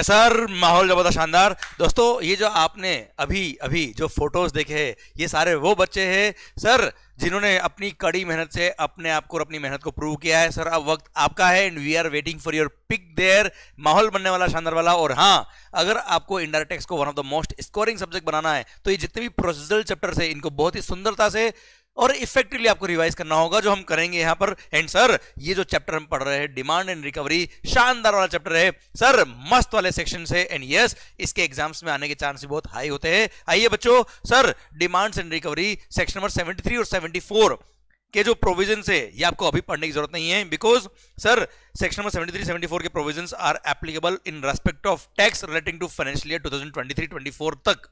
Yes sir, माहौल जबरदस्त शानदार। दोस्तों ये जो आपने अभी अभी जो फोटोज देखे हैं ये सारे वो बच्चे हैं सर जिन्होंने अपनी कड़ी मेहनत से अपने आप को और अपनी मेहनत को प्रूव किया है। सर अब वक्त आपका है and we are waiting for your pick there. माहौल बनने वाला शानदार वाला। और हाँ, अगर आपको इंडायरेक्ट टैक्स को one of the most scoring subject बनाना है तो ये जितने भी प्रोसीजरल चैप्टर्स है इनको बहुत ही सुंदरता से और इफेक्टिवली आपको रिवाइज करना होगा, जो हम करेंगे यहां पर। एंड सर ये जो चैप्टर हम पढ़ रहे हैं डिमांड एंड रिकवरी, शानदार वाला चैप्टर है सर, मस्त वाले सेक्शन से। एंड यस, इसके एग्जाम्स में आने के चांस भी बहुत हाई होते हैं। आइए बच्चों, sir demands and recovery section number 73 और 74 के जो प्रोविजन है ये आपको अभी पढ़ने की जरूरत नहीं है, बिकॉज सर सेक्शन नंबर 73 74 के provisions are applicable in respect of tax relating to financial year 2023-24 तक।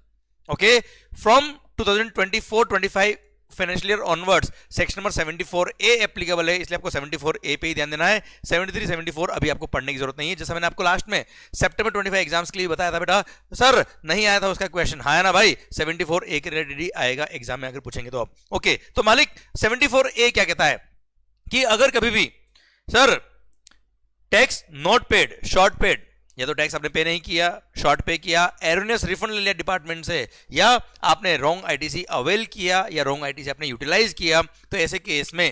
Okay, from 2024-25 financial year onwards section number 74A applicable है, इसलिए आपको 74A पे ही ध्यान देना है। 73 74 अभी आपको पढ़ने की जरूरत नहीं है। जैसा मैंने आपको लास्ट में सितंबर 25 एग्जाम्स के लिए बताया था बेटा, सर नहीं आया था उसका क्वेश्चन, हाँ ना भाई, 74A के रिलेटेड ही आएगा एग्जाम में अगर पूछेंगे तो। ओके, तो मालिक 74A क्या कहता है कि अगर कभी भी sir tax not paid, short paid, या तो टैक्स आपने पे नहीं किया, शॉर्ट पे किया, एरोनियस रिफंड ले लिया डिपार्टमेंट से, या आपने रॉन्ग आईटीसी अवेल किया या रॉन्ग आईटीसी आपने यूटिलाइज किया, तो ऐसे केस में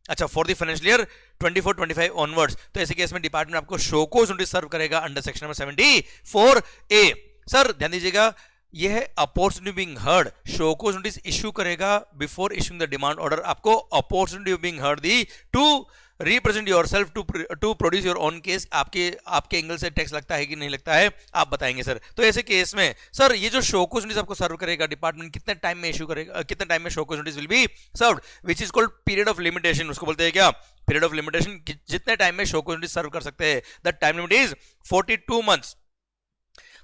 अच्छा for the financial year 24-25 onwards, तो ऐसे केस में डिपार्टमेंट आपको शो कोज नोटिस सर्व करेगा under section number 74A। Sir ध्यान दीजिएगा, यह opportunity being heard, show cause notice issue करेगा before issuing the demand order. आपको अपॉर्चुनिटी बीइंग हर्ड दी to represent yourself to produce your own case. आपके angle से tax लगता है कि नहीं लगता है आप बताएंगे सर। तो ऐसे केस में सर ये जो शो कोज नोटिस आपको सर्व करेगा डिपार्टमेंट, कितने टाइम में इशू करेगा, कितने टाइम में show cause notice will be served, which is called period of limitation. उसको बोलते हैं क्या, पीरियड ऑफ लिमिटेशन। जितने टाइम में शो कोज नोटिस सर्व कर सकते हैं, the time limit is 42 months.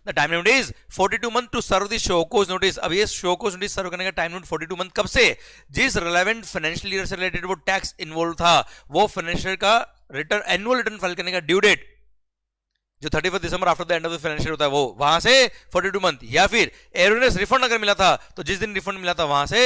The time limit is 42 month to serve the show cause notice। अब ये show cause notice सर्व करने का टाइम लिमिट 42 मंथ कब से, जिस रिलेवेंट फाइनेंशियल ईयर से रिलेटेड वो टैक्स इन्वॉल्व था, वो फाइनेंशियल का रिटर्न, एनुअल रिटर्न फाइल करने का ड्यू डेट जो 31 दिसंबर after the end of the financial होता है, वो वहां से 42 मंथ, या फिर एरोनियस रिफंड अगर मिला था तो जिस दिन रिफंड मिला था वहां से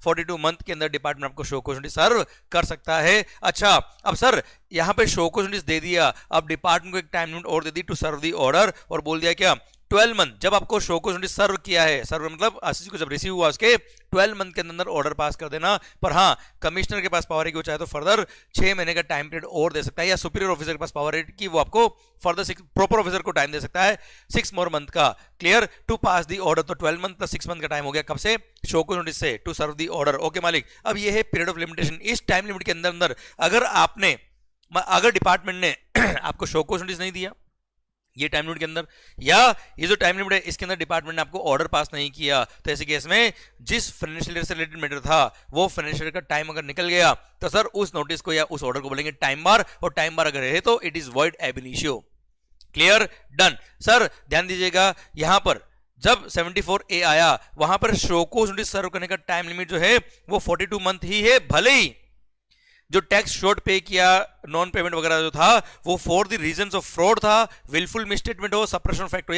42 मंथ के अंदर डिपार्टमेंट आपको शो कोज नोटिस सर्व कर सकता है। अच्छा, अब सर यहां पे शो कोज नोटिस दे दिया, अब डिपार्टमेंट को एक टाइम लिमिट और दे दी टू सर्व दी ऑर्डर, और बोल दिया क्या 12 मंथ, जब आपको शो कोज नोटिस सर्व किया है, सर्व मतलब आशीष को जब रिसीव हुआ उसके 12 मंथ के अंदर ऑर्डर पास कर देना। पर हाँ, कमिश्नर के पास पावर है कि वो चाहे तो फर्दर 6 महीने का टाइम पीरियड और दे सकता है, या सुपीरियर ऑफिसर के पास पावर है कि वो आपको फर्दर प्रॉपर ऑफिसर को टाइम दे सकता है 6 मोर मंथ का, clear, to pass the order. तो 12 मंथ प्लस 6 मंथ का टाइम हो गया कब से, शो कोज नोटिस से, to serve the order. Okay मालिक, अब ये है पीरियड ऑफ लिमिटेशन। इस टाइम लिमिट के अंदर अगर डिपार्टमेंट ने आपको शो कोज नोटिस नहीं दिया ये टाइम लिमिट के अंदर, या ये जो टाइम लिमिट है इसके अंदर डिपार्टमेंट ने आपको ऑर्डर पास नहीं किया, तो ऐसे केस में जिस फाइनेंशियल ईयर से रिलेटेड मैटर था वो फाइनेंशियल ईयर का टाइम अगर निकल गया तो सर उस नोटिस को या उस ऑर्डर को बोलेंगे टाइम बार, और टाइम बार अगर है तो it is void ab initio. Clear, done. Sir ध्यान दीजिएगा, यहां पर जब 74A आया वहां पर शो कोज नोटिस सर्व करने का टाइम लिमिट जो है वो 42 मंथ ही है, भले ही जो टैक्स शॉर्ट पे किया, नॉन पेमेंट वगैरह जो था वो for the reasons of fraud था, विलफुल मिसस्टेटमेंट हो, सप्रेशन फैक्ट हो,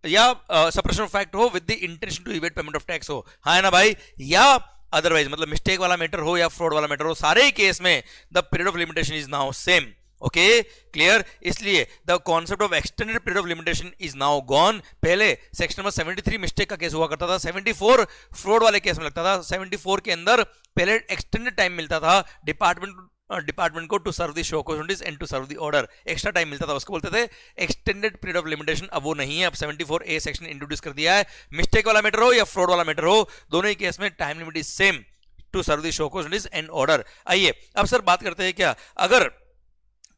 या सप्रेशन फैक्ट हो with the intention to evade payment of tax हो, हाँ है ना भाई, या अदरवाइज मतलब मिस्टेक वाला मैटर हो या फ्रॉड वाला मैटर हो, सारे केस में the period of limitation is now same. Okay, clear. इसलिए the concept of extended period of limitation is now gone. पहले सेक्शन नंबर 73 मिस्टेक का केस हुआ करता था, 74 फ्रॉड वाले केस में लगता था। 74 के अंदर पहले एक्सटेंडेड टाइम मिलता था डिपार्टमेंट को to serve the show cause notice and to serve the order, extra time मिलता था, उसको बोलते थे एक्सटेंडेड पीरियड ऑफ लिमिटेशन। अब वो नहीं है, अब 74A सेक्शन इंट्रोड्यूस कर दिया है। मिस्टेक वाला मैटर हो या फ्रॉड वाला मैटर हो, दोनों ही केस में time limit is same to serve the show cause notice and order. आइए अब सर बात करते हैं, क्या अगर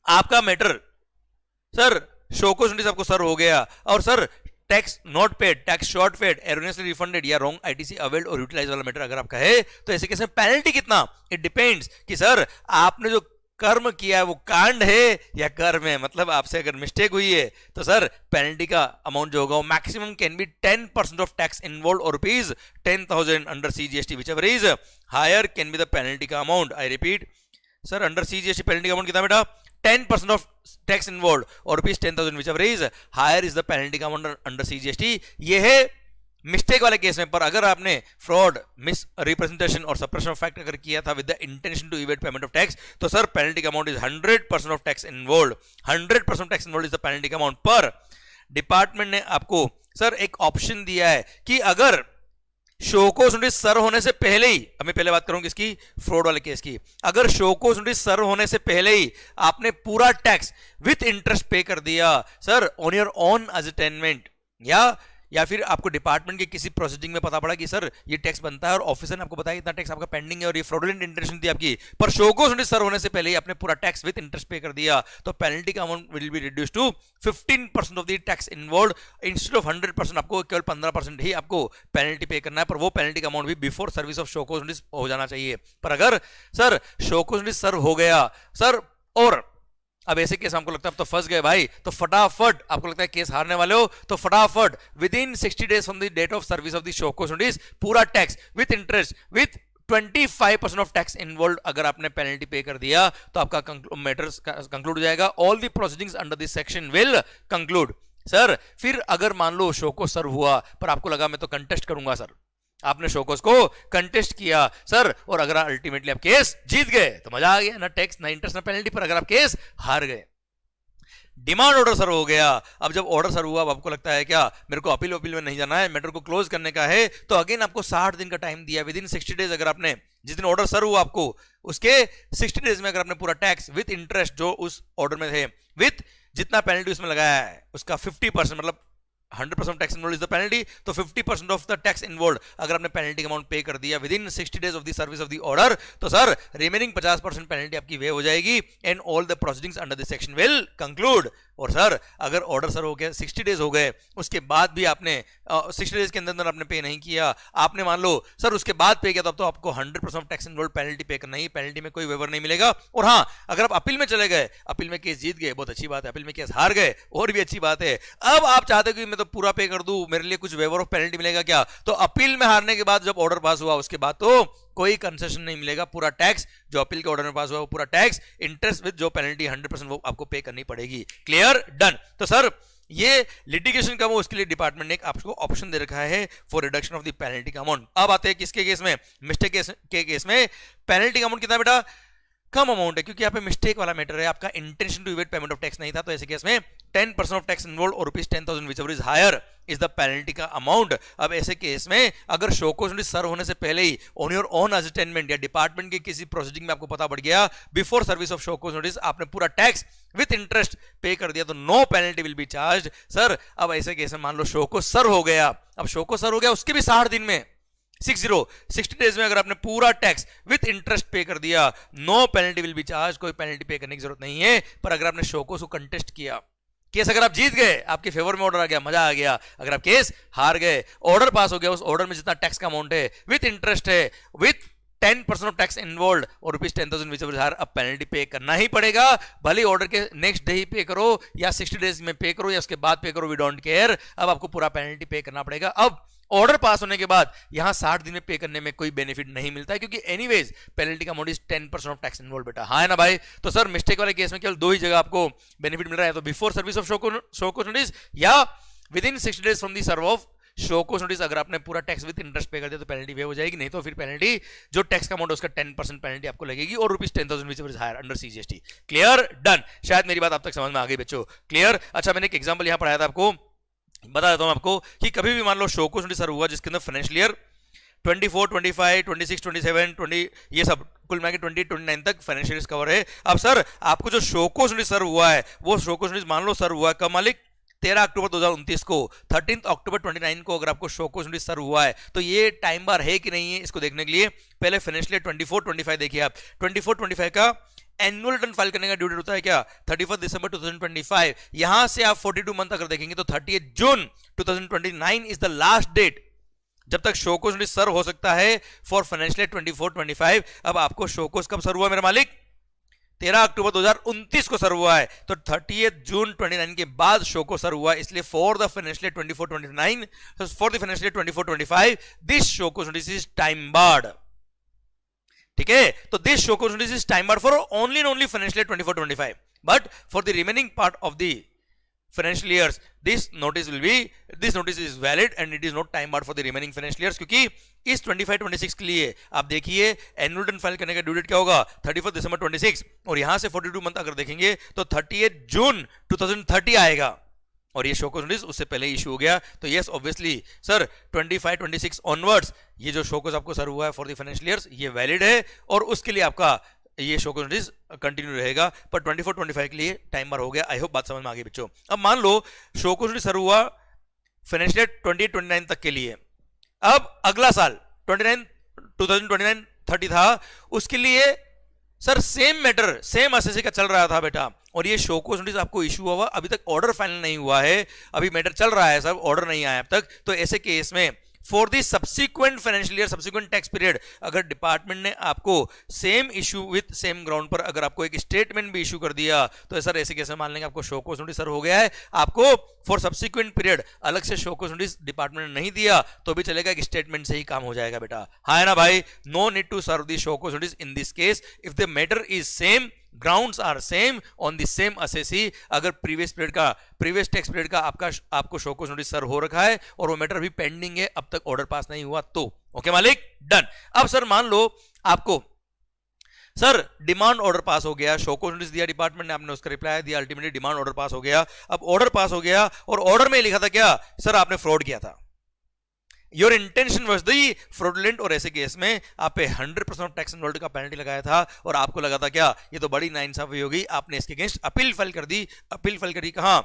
आपका matter sir show cause notice आपको सर्व हो गया और sir tax not paid, tax short paid, erroneously refunded या रॉन्ग आईटीसी अवेल्ड और यूटिलाइज वाला मैटर अगर आपका है, तो ऐसे केस में पेनल्टी कितना, इट डिपेंड्स कि सर आपने जो कर्म किया है वो कांड है या कर्म है। मतलब आपसे अगर मिस्टेक हुई है तो सर पेनल्टी का अमाउंट जो होगा वो maximum can be 10% of tax involve और rupees 10,000 under CGST, whichever is higher can be the penalty का amount. I repeat sir, under CGST penalty का अमाउंट कितना बेटा, 10% of tax involved और rupees 10,000 whichever is higher is the penalty amount under CGST। ये है mistake वाले case में। पर अगर आपने फ्रॉड, मिस रिप्रेजेंटेशन और सप्रेशन ऑफ फैक्ट अगर किया था with the intention to evade payment of tax, तो सर पेनल्टी का amount is 100% of tax involve. 100% tax involve is the penalty का अमाउंट। पर डिपार्टमेंट ने आपको सर एक ऑप्शन दिया है कि अगर शोकोस नोटिस सर्व होने से पहले ही, अब मैं पहले बात करूं किसकी, फ्रॉड वाले केस की, अगर शोकोस नोटिस सर्व होने से पहले ही आपने पूरा टैक्स विथ इंटरेस्ट पे कर दिया सर ऑन योर ओन असेटेनमेंट, या फिर आपको डिपार्टमेंट के किसी प्रोसीडिंग में पता पड़ा कि सर ये टैक्स बनता है और ऑफिसर ने आपको बताया इतना टैक्स आपका पेंडिंग है और ये फ्रॉडुलेंट इंटेंशन थी आपकी, पर शोकोस नोटिस सर्व होने से पहले ही आपने पूरा टैक्स विद इंटरेस्ट पे कर दिया, तो पेनल्टी का amount will be reduce to 15% of the tax involve, instead of 100%, आपको केवल 15% ही आपको पेनल्टी पे करना है, पर वो पेनल्टी का अमाउंट भी before service of show cause notice हो जाना चाहिए। पर अगर सर शोकोस नोटिस सर्व हो गया सर, और अब ऐसे केस हमको लगता है अब तो फंस गए भाई, तो फटाफट आपको लगता है केस हारने वाले हो, तो फटाफट within 60 days from the date of service of the show cause notice पूरा tax with interest with 25% of tax involve अगर आपने पेनल्टी पे कर दिया तो आपका मैटर कंक्लूड हो जाएगा, all the proceedings under this section will conclude. Sir फिर अगर मान लो शोकोस सर्व हुआ पर आपको लगा मैं तो कंटेस्ट करूंगा, सर आपने शोकोस को कंटेस्ट किया सर, और अगर अल्टीमेटली आप केस जीत गए तो मजा आ गया, ना टैक्स ना इंटरेस्ट ना पेनल्टी, पर अगर आप केस हार गए, डिमांड ऑर्डर सर्व हो गया, अब जब ऑर्डर सर्व हुआ अब आपको लगता है क्या मेरे को अपील में नहीं जाना है, मैटर को क्लोज करने का है, तो अगेन आपको 60 दिन का टाइम दिया, विद इन 60 डेज अगर आपने जिस दिन ऑर्डर सर्व हुआ आपको उसके 60 डेज में अगर आपने पूरा टैक्स विथ इंटरेस्ट जो उस ऑर्डर में थे विथ जितना पेनल्टी उसमें लगाया है उसका 50%, मतलब 100% tax involve is the penalty, तो 50% ऑफ द टैक्स इन्वॉल्व अगर आपने पेनल्टी अमाउंट पे कर दिया with in 60 days of the service of the order, तो सर रिमेनिंग 50% पेनल्टी आपकी वे हो जाएगी and all the proceedings under this section will conclude. और सर अगर ऑर्डर सर हो गया 60 डेज हो गए उसके बाद भी आपने 60 डेज के अंदर आपने पे नहीं किया, आपने मान लो सर उसके बाद पे किया, तब तो आपको 100% टैक्स इन्वॉल्व पेनल्टी पे करना ही, पेनल्टी में कोई वेवर नहीं मिलेगा। और हाँ अगर आप अपील में चले गए, अपील में केस जीत गए बहुत अच्छी बात है, अपील में केस हार गए और भी अच्छी बात है, अब आप चाहते हो कि मैं तो पूरा पे कर दूं मेरे लिए कुछ वेवर ऑफ पेनल्टी मिलेगा क्या, तो अपील में हारने के बाद जब ऑर्डर पास हुआ उसके बाद तो कोई कंसेशन नहीं मिलेगा, पूरा टैक्स जो अपील के ऑर्डर में पास हुआ वो पूरा टैक्स इंटरेस्ट विद जो पेनल्टी 100% वो आपको पे करनी पड़ेगी। Clear, done. तो सर ये लिटिगेशन का वो उसके लिए डिपार्टमेंट ने आपको ऑप्शन दे रखा है for reduction of the penalty का अमाउंट। अब आते हैं किसके केस में, मिस्टेक के केस में पेनल्टी का अमाउंट कितना बेटा, कम अमाउंट है, क्योंकि यहाँ पे मिस्टेक वाला मैटर है, आपका intention to evade payment of tax नहीं था, तो ऐसे केस में 10% ऑफ टैक्स इन्वॉल्व और ₹10,000 whichever is higher is the penalty का अमाउंट। अब ऐसे केस में अगर शोकोस नोटिस सर्व होने से पहले ही ऑन योर ओन असेटेनमेंट या डिपार्टमेंट के किसी प्रोसीडिंग में आपको पता पड़ गया before service of show cause notice आपने पूरा टैक्स विथ इंटरेस्ट पे कर दिया, तो no penalty will be charge. Sir अब ऐसे केस में मान लो शोकोस सर्व हो गया, अब शोकोस सर्व हो गया उसके भी 60 दिन में 60 डेज में अगर आपने पूरा टैक्स विथ इंटरेस्ट पे कर दिया, no penalty will be charge, कोई पेनल्टी पे करने की जरूरत नहीं है। पर अगर आपने शोकोस को कंटेस्ट किया, केस अगर आप जीत गए, आपके फेवर में ऑर्डर आ गया, मजा आ गया, अगर आप केस हार गए, ऑर्डर पास हो गया, उस ऑर्डर में जितना टैक्स का अमाउंट है विथ इंटरेस्ट है विथ 10% ऑफ टैक्स इन्वॉल्व और ₹10,000 व्हिचएवर इज हायर, अब पेनल्टी पे करना ही पड़ेगा, भले ऑर्डर के नेक्स्ट डे ही पे करो या 60 डेज में पे करो या उसके बाद पे करो, वी डोंट केयर, अब आपको पूरा पेनल्टी पे करना पड़ेगा। अब ऑर्डर पास होने के बाद यहां 60 दिन में पे करने में कोई बेनिफिट नहीं मिलता है, क्योंकि एनीवेज पेनल्टी का amount is 10% of tax involve बेटा, हाँ है ना भाई। तो सर मिस्टेक वाले केस में केवल दो ही जगह आपको बेनिफिट मिल रहा है, तो before service of show cause notice या within 60 days from the serve of show cause notice अगर आपने पूरा टैक्स विद इंटरेस्ट पे कर दिया तो पेनल्टी वे हो जाएगी, नहीं तो फिर पेनल्टी जो टैक्स का अमाउंट है उसका 10% पेनल्टी आपको लगेगी और ₹10,000 whichever is higher under CGST. Clear, done. शायद मेरी बात आप तक समझ में आ गई बच्चों, क्लियर। अच्छा मैंने एक एग्जांपल यहां पढ़ाया था आपको, बता देता हूं आपको कि कभी भी मान लो शोकोस नोटिस सर्व हुआ जिसके अंदर फाइनेंशियल ईयर 24, 25, 26, 27, 20 ये सब कुल मिला के 29 तक फाइनेंशियल ईयर कवर है। अब सर आपको जो शोकोस नोटिस सर्व हुआ है वो शोकोस नोटिस मान लो सर्व हुआ है कब मालिक, 13 अक्टूबर 2029 को, 13 अक्टूबर 29 को अगर आपको शोकोस नोटिस सर्व हुआ है तो ये टाइम बार है कि नहीं है, इसको देखने के लिए पहले फाइनेंशियल 24-25 देखिए आप, 24-25 का एनुअल रिटर्न फाइल करने का ड्यू डेट होता है क्या 31 दिसंबर 2025, यहां से आप 42 मंथ अगर देखेंगे तो 30 जून 2029 इज द लास्ट डेट जब तक शोकोस नोटिस सर्व हो सकता है फॉर फाइनेंशियल 24-25। अब आपको शोकोस कब सर्व हुआ मेरे मालिक, 13 अक्टूबर 2029 को सर्व हुआ है, तो 30 जून 29 के बाद शो को सर्व हुआ है, इसलिए for the financial 24-29 for the financial 24-25 this show cause notice is time barred, ठीक है। तो this show cause notice is time barred for only financial 24-25, but for the remaining part of the financial years this notice is valid and it is not time barred for the remaining financial years, क्योंकि इस 25-26 के लिए आप देखिए annual return file करने का due date क्या होगा 31 दिसंबर 26 और यहां से 42 मंथ अगर देखेंगे तो 30 जून 2030 आएगा। और ये शो कोज नोटिस उससे पहले इशू हो गया, तो यस ऑब्वियसली सर 25 26 ऑनवर्ड्स ये जो शो कोज आपको सर्व हुआ है फॉर द फाइनेंशियल ईयर्स ये वैलिड है, और उसके लिए आपका ये शो कोज नोटिस कंटिन्यू रहेगा, पर 24 25 के लिए टाइम बार हो गया। आई होप बात समझ में आ गई बच्चों। अब मान लो शो कोज नोटिस सर्व हुआ फाइनेंशियल ईयर 28 29 तक के लिए, अब अगला साल 2029 30 था, उसके लिए sir same matter same SSC का चल रहा था बेटा, और ये शो कोज नोटिस आपको इशू हुआ, अभी तक ऑर्डर फाइनल नहीं हुआ है, अभी मैटर चल रहा है सब, ऑर्डर नहीं आया अब तक। तो ऐसे केस में for the subsequent financial year subsequent tax period अगर डिपार्टमेंट ने आपको same issue with same ground पर अगर आपको एक स्टेटमेंट भी इशू कर दिया, तो सर ऐसे कैसे मान लेंगे आपको शो कोज नोटिस सर हो गया है, आपको फॉर सब्सिक्वेंट पीरियड अलग से शो कोज नोटिस डिपार्टमेंट ने नहीं दिया तो भी चलेगा, एक स्टेटमेंट से ही काम हो जाएगा बेटा, हाँ है ना भाई। No need to serve the show cause notice in this case if the matter is same, grounds are same on the same SSC. अगर प्रीवियस टैक्स पीरियड का आपको शो कोज नोटिस सर्व हो रखा है और वो मैटर अभी पेंडिंग है, अब तक ऑर्डर पास नहीं हुआ तो ओके मालिक डन। अब सर मान लो आपको सर डिमांड ऑर्डर पास हो गया, शो कोज नोटिस दिया डिपार्टमेंट ने, आपने उसका रिप्लाई दिया, अल्टीमेटली डिमांड ऑर्डर पास हो गया। अब ऑर्डर पास हो गया और ऑर्डर में लिखा था क्या सर आपने फ्रॉड किया था, your intention was the fraudulent, और ऐसे केस में आप पे 100% ऑफ टैक्स इन्वॉल्व का पेनल्टी लगाया था, और आपको लगा था क्या ये तो बड़ी नाइंसाफी होगी, आपने इसके अगेंस्ट अपील फाइल कर दी। अपील फाइल करी कहां,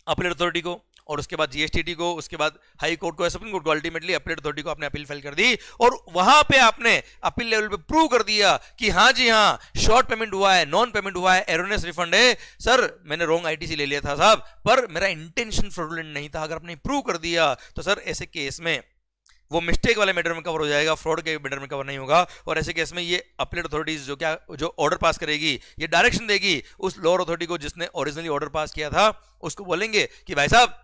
अपील अथॉरिटी को, और उसके बाद जीएसटीटी को, उसके बाद हाई कोर्ट को, सुप्रीम कोर्ट को, अल्टीमेटली अपील अथॉरिटी को आपने अपील फाइल कर दी, और वहां पे आपने अपील लेवल पे प्रूव कर दिया कि हाँ जी हाँ शॉर्ट पेमेंट हुआ है, नॉन पेमेंट हुआ है, एरोनियस रिफंड है, सर मैंने रॉन्ग आईटीसी ले लिया था साहब, पर मेरा इंटेंशन फ्रॉडुलेंट नहीं था। अगर आपने प्रूव कर दिया तो सर ऐसे केस में वो मिस्टेक वाले मैटर में कवर हो जाएगा, फ्रॉड के मैटर में कवर नहीं होगा, और ऐसे केस में ये अपील अथॉरिटीज जो ऑर्डर पास करेगी, ये डायरेक्शन देगी उस लोअर अथॉरिटी को जिसने ओरिजिनली ऑर्डर पास किया था, उसको बोलेंगे कि भाई साहब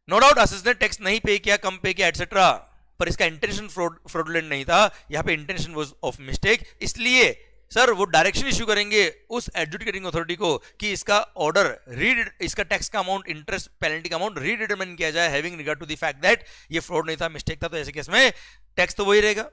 नो डाउट असेस ने टैक्स नहीं पे किया, कम पे किया एटसेट्रा, पर इसका इंटेंशन फ्रॉडुलेंट नहीं था, यहां पे इंटेंशन वाज ऑफ मिस्टेक, इसलिए सर वो डायरेक्शन इश्यू करेंगे उस एडजुडिकेटिंग अथॉरिटी को कि इसका ऑर्डर इसका टैक्स का अमाउंट, इंटरेस्ट पेनल्टी का अमाउंट रीडिटरमाइन किया जाए having regard to the fact that ये फ्रॉड नहीं था, मिस्टेक था। तो ऐसे केस में टैक्स तो वही रहेगा,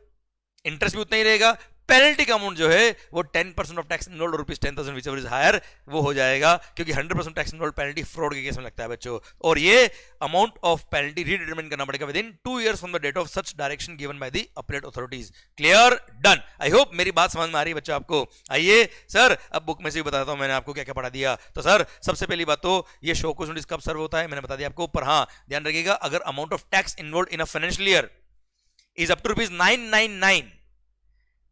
इंटरेस्ट भी उतना ही रहेगा, पेनल्टी का अमाउंट जो है वो 10% of tax involve rupees 10,000 whichever is higher वो हो जाएगा, क्योंकि 100% टैक्स इन्वॉल्व पेनल्टी फ्रॉड के केस में लगता है बच्चों, और ये अमाउंट ऑफ पेनल्टी रीडिटरमाइन करना पड़ेगा within 2 years from the date of such direction given by the appellate authorities. Clear done. I hope मेरी बात समझ में आ रही है बच्चों आपको। आइए सर अब बुक में से भी बताता हूं मैंने आपको क्या क्या पढ़ा दिया। तो सर सबसे पहली बात तो ये शो कोज नोटिस कब सर्व होता है मैंने बता दिया आपको, पर हाँ ध्यान रखिएगा अगर amount of tax involve in a financial year is up to ₹999,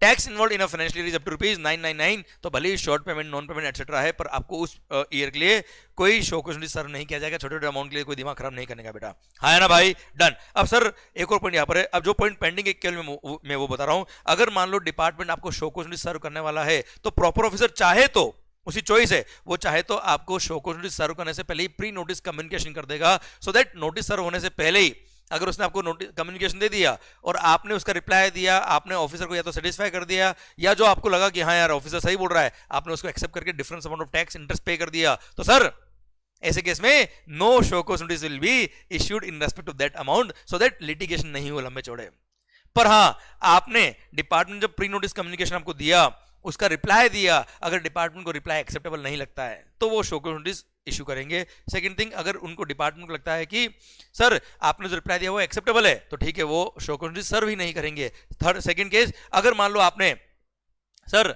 tax involve in a financial year is up to ₹999, तो भले ही short payment, non payment etcetera है, पर आपको उस ईयर के लिए कोई शो कोज नोटिस सर्व नहीं किया जाएगा, छोटे छोटे अमाउंट के लिए कोई दिमाग खराब नहीं करने का बेटा, हाँ है ना भाई डन। अब सर एक और पॉइंट यहाँ पर है, अब जो पॉइंट पेंडिंग है केवल मैं वो बता रहा हूं, अगर मान लो डिपार्टमेंट आपको शो कोज नोटिस सर्व करने वाला है तो प्रॉपर ऑफिसर चाहे तो उसकी चॉइस है, वो चाहे तो आपको शो कोज नोटिस सर्व करने से पहले ही प्री नोटिस कम्युनिकेशन कर देगा, सो दैट नोटिस सर्व होने से पहले ही अगर उसने आपको नोटिस कम्युनिकेशन दे दिया और आपने उसका रिप्लाई दिया, आपने ऑफिसर को या तो सेटिस्फाई कर दिया या जो आपको लगा कि हाँ यार ऑफिसर सही बोल रहा है, आपने उसको एक्सेप्ट करके difference amount of tax interest pay कर दिया, तो सर ऐसे केस में no show cause notice will be issued in respect of that amount, so that litigation नहीं हो लंबे चौड़े। पर हाँ आपने डिपार्टमेंट जब प्री नोटिस कम्युनिकेशन आपको दिया, उसका रिप्लाई दिया, अगर डिपार्टमेंट को रिप्लाई एक्सेप्टेबल नहीं लगता है तो वो शो कोज नोटिस इशू करेंगे। सेकंड थिंग, अगर उनको डिपार्टमेंट को लगता है कि सर आपने जो रिप्लाई दिया वो एक्सेप्टेबल है, तो ठीक है वो शो कोज नोटिस सर्व ही नहीं करेंगे। थर्ड सेकंड केस, अगर मान लो आपने सर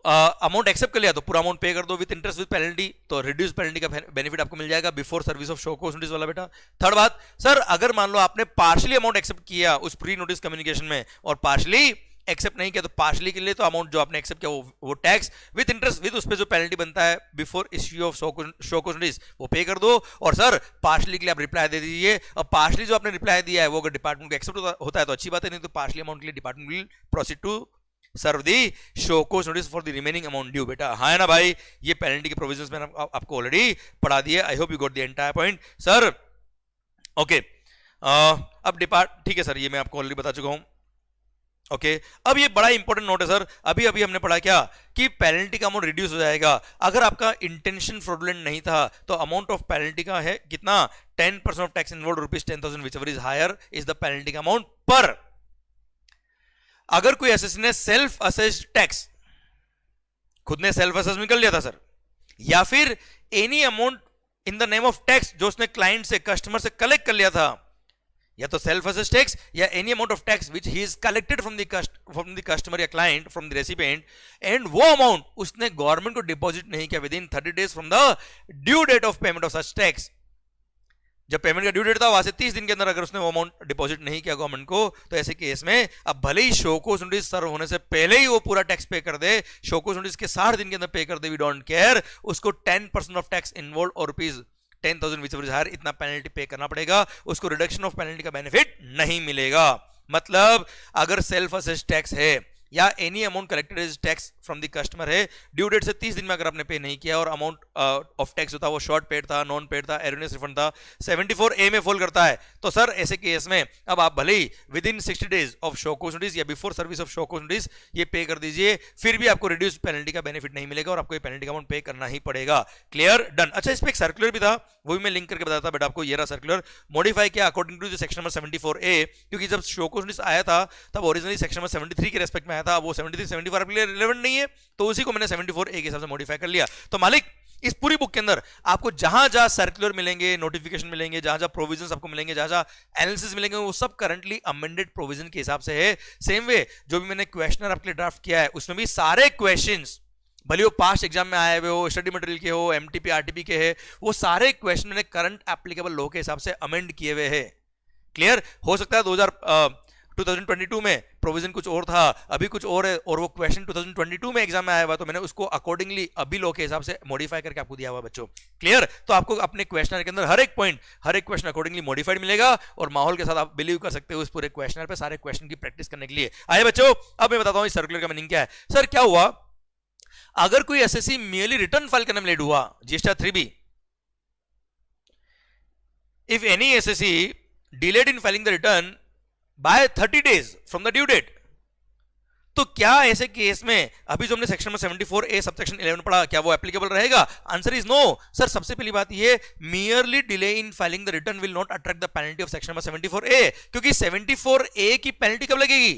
अमाउंट एक्सेप्ट कर लिया तो पूरा अमाउंट पे कर दो विद इंटरेस्ट विद पेनल्टी, तो रिड्यूस पेनल्टी का बेनिफिट आपको मिल जाएगा before service of show cause notice वाला बेटा। थर्ड बात सर, अगर मान लो आपने पार्शियली अमाउंट एक्सेप्ट किया उस प्री नोटिस कम्युनिकेशन में और पार्शियली एक्सेप्ट नहीं किया, तो पार्शियली के लिए तो अमाउंट जो आपने एक्सेप्ट किया वो टैक्स विद इंटरेस्ट विद उस पे जो पेनल्टी बनता है before issue of show cause notice वो पे कर दो, और सर पार्शियली के लिए आप रिप्लाई दे दीजिए। और पार्शियली जो आपने रिप्लाई दिया है वो अगर डिपार्टमेंट को एक्सेप्ट होता है तो अच्छी बात है, नहीं तो पार्शियली अमाउंट के लिए department will proceed to serve the show cause notice for the remaining amount due बेटा, हाँ है ना भाई। ये पेनल्टी के प्रोविजंस मैंने आपको ऑलरेडी पढ़ा दिए, I hope you got the entire point sir. Okay अब ठीक है सर, ये मैं आपको ऑलरेडी बता चुका हूं। ओके अब ये बड़ा इंपॉर्टेंट नोट है सर, अभी अभी हमने पढ़ा क्या कि पेनल्टी का अमाउंट रिड्यूस हो जाएगा। अगर आपका इंटेंशन फ्रॉडुलेंट नहीं था तो अमाउंट ऑफ पेनल्टी का है कितना, 10% of tax involve rupees 10,000 whichever is higher is the penalty का अमाउंट। पर अगर कोई एसएससी ने सेल्फ असेस्ड टैक्स खुद ने सेल्फ असेसमेंट कर लिया था सर, या फिर any amount in the name of tax जो उसने क्लाइंट से, कस्टमर से कलेक्ट कर लिया था, या तो सेल्फ असेस्ड टैक्स या any amount of tax which he is collected from the customer या client from the recipient, and वो अमाउंट उसने गवर्नमेंट को डिपॉजिट नहीं किया within 30 days from the due date of payment of such tax. जब payment का due date था वहां से 30 दिन के अंदर अगर उसने वो अमाउंट डिपॉजिट नहीं किया गवर्नमेंट को, तो ऐसे केस में अब भले ही शोकोस नोटिस सर्व होने से पहले ही वो पूरा टैक्स पे कर दे, शोकोस नोटिस के 60 दिन के अंदर पे कर दे, वी डोंट केयर, उसको 10% ऑफ टैक्स इन्वॉल्व और रुपीज 10,000 विच इज हायर इतना पेनल्टी पे करना पड़ेगा, उसको रिडक्शन ऑफ पेनल्टी का बेनिफिट नहीं मिलेगा। मतलब अगर सेल्फ असेस्ड टैक्स है या any amount collected as tax from the customer है, ड्यू डेट से 30 दिन में अगर आपने पे नहीं किया और अमाउंट ऑफ टैक्स होता वो शॉर्ट पेड था, नॉन पेड था, एरनियस रिफंड था, 74A में फॉल करता है, तो सर ऐसे केस में अब आप भले ही within 60 days of show cause notice या before service of show cause notice ये पे कर दीजिए, फिर भी आपको रिड्यूस पेनल्टी का बेनिफिट नहीं मिलेगा और आपको ये पेनल्टी का अमाउंट पे करना ही पड़ेगा। Clear, done. अच्छा, इस पे एक सर्कुलर भी था, वो भी मैं लिंक करके बताता बेटा आपको, ये रहा सर्कुलर, मॉडिफाई किया according to section number 74A, क्योंकि जब शोकोस नोटिस आया था तब ओरिजिनली सेक्शन नंबर 73 के रेस्पेक्ट में आया था, वो 73 74 आपके लिए रिलेवेंट नहीं है, तो उसी को मैंने 74A के हिसाब से मॉडिफाई कर लिया। तो मालिक इस पूरी बुक के अंदर आपको जहां जहां सर्कुलर मिलेंगे, नोटिफिकेशन मिलेंगे, जहां जहां प्रोविजंस आपको मिलेंगे, जहां जहां एनालिसिस मिलेंगे, वो सब करंटली अमेंडेड प्रोविजन के हिसाब से है। सेम वे जो भी मैंने क्वेश्चनर आपके लिए ड्राफ्ट किया है उसमें भी सारे क्वेश्चंस, भले वो पास्ट एग्जाम में आए हुए हो, स्टडी मटेरियल के हो, एमटीपी आरटीपी के है, वो सारे क्वेश्चन मैंने करंट एप्लीकेबल लॉ के हिसाब से अमेंड किए हुए हैं। क्लियर, हो सकता है 2022 में प्रोविजन कुछ और था, अभी कुछ और है, और वो क्वेश्चन 2022 में एग्जाम में आया हुआ, तो मैंने उसको अकॉर्डिंगली अभी लॉ के हिसाब से मॉडिफाई करके आपको दिया हुआ बच्चों। क्लियर, तो आपको अपने क्वेश्चनर के अंदर हर एक पॉइंट, हर एक क्वेश्चन अकॉर्डिंगली मॉडिफाइड मिलेगा और माहौल के साथ आप बिलीव कर सकते हो उस पूरे क्वेश्चनर पे सारे क्वेश्चन की प्रैक्टिस करने के लिए। आइए बच्चों, अब मैं बताता हूं इस सर्कुलर का मीनिंग क्या है। सर क्या हुआ अगर कोई एसएससी मेयरली रिटर्न फाइल करने में लेट हुआ, GST 3B, if any assessee delayed in filing the return by 30 days from the due date, तो क्या ऐसे केस में अभी जो हमने सेक्शन में 74A सबसेक्शन 11 पढ़ा, क्या वो एप्लीकेबल रहेगा? Answer is no. सर सबसे पहली बात ये, merely delay in filing the return will not attract the penalty of section 74A, क्योंकि 74A की पेनल्टी कब लगेगी?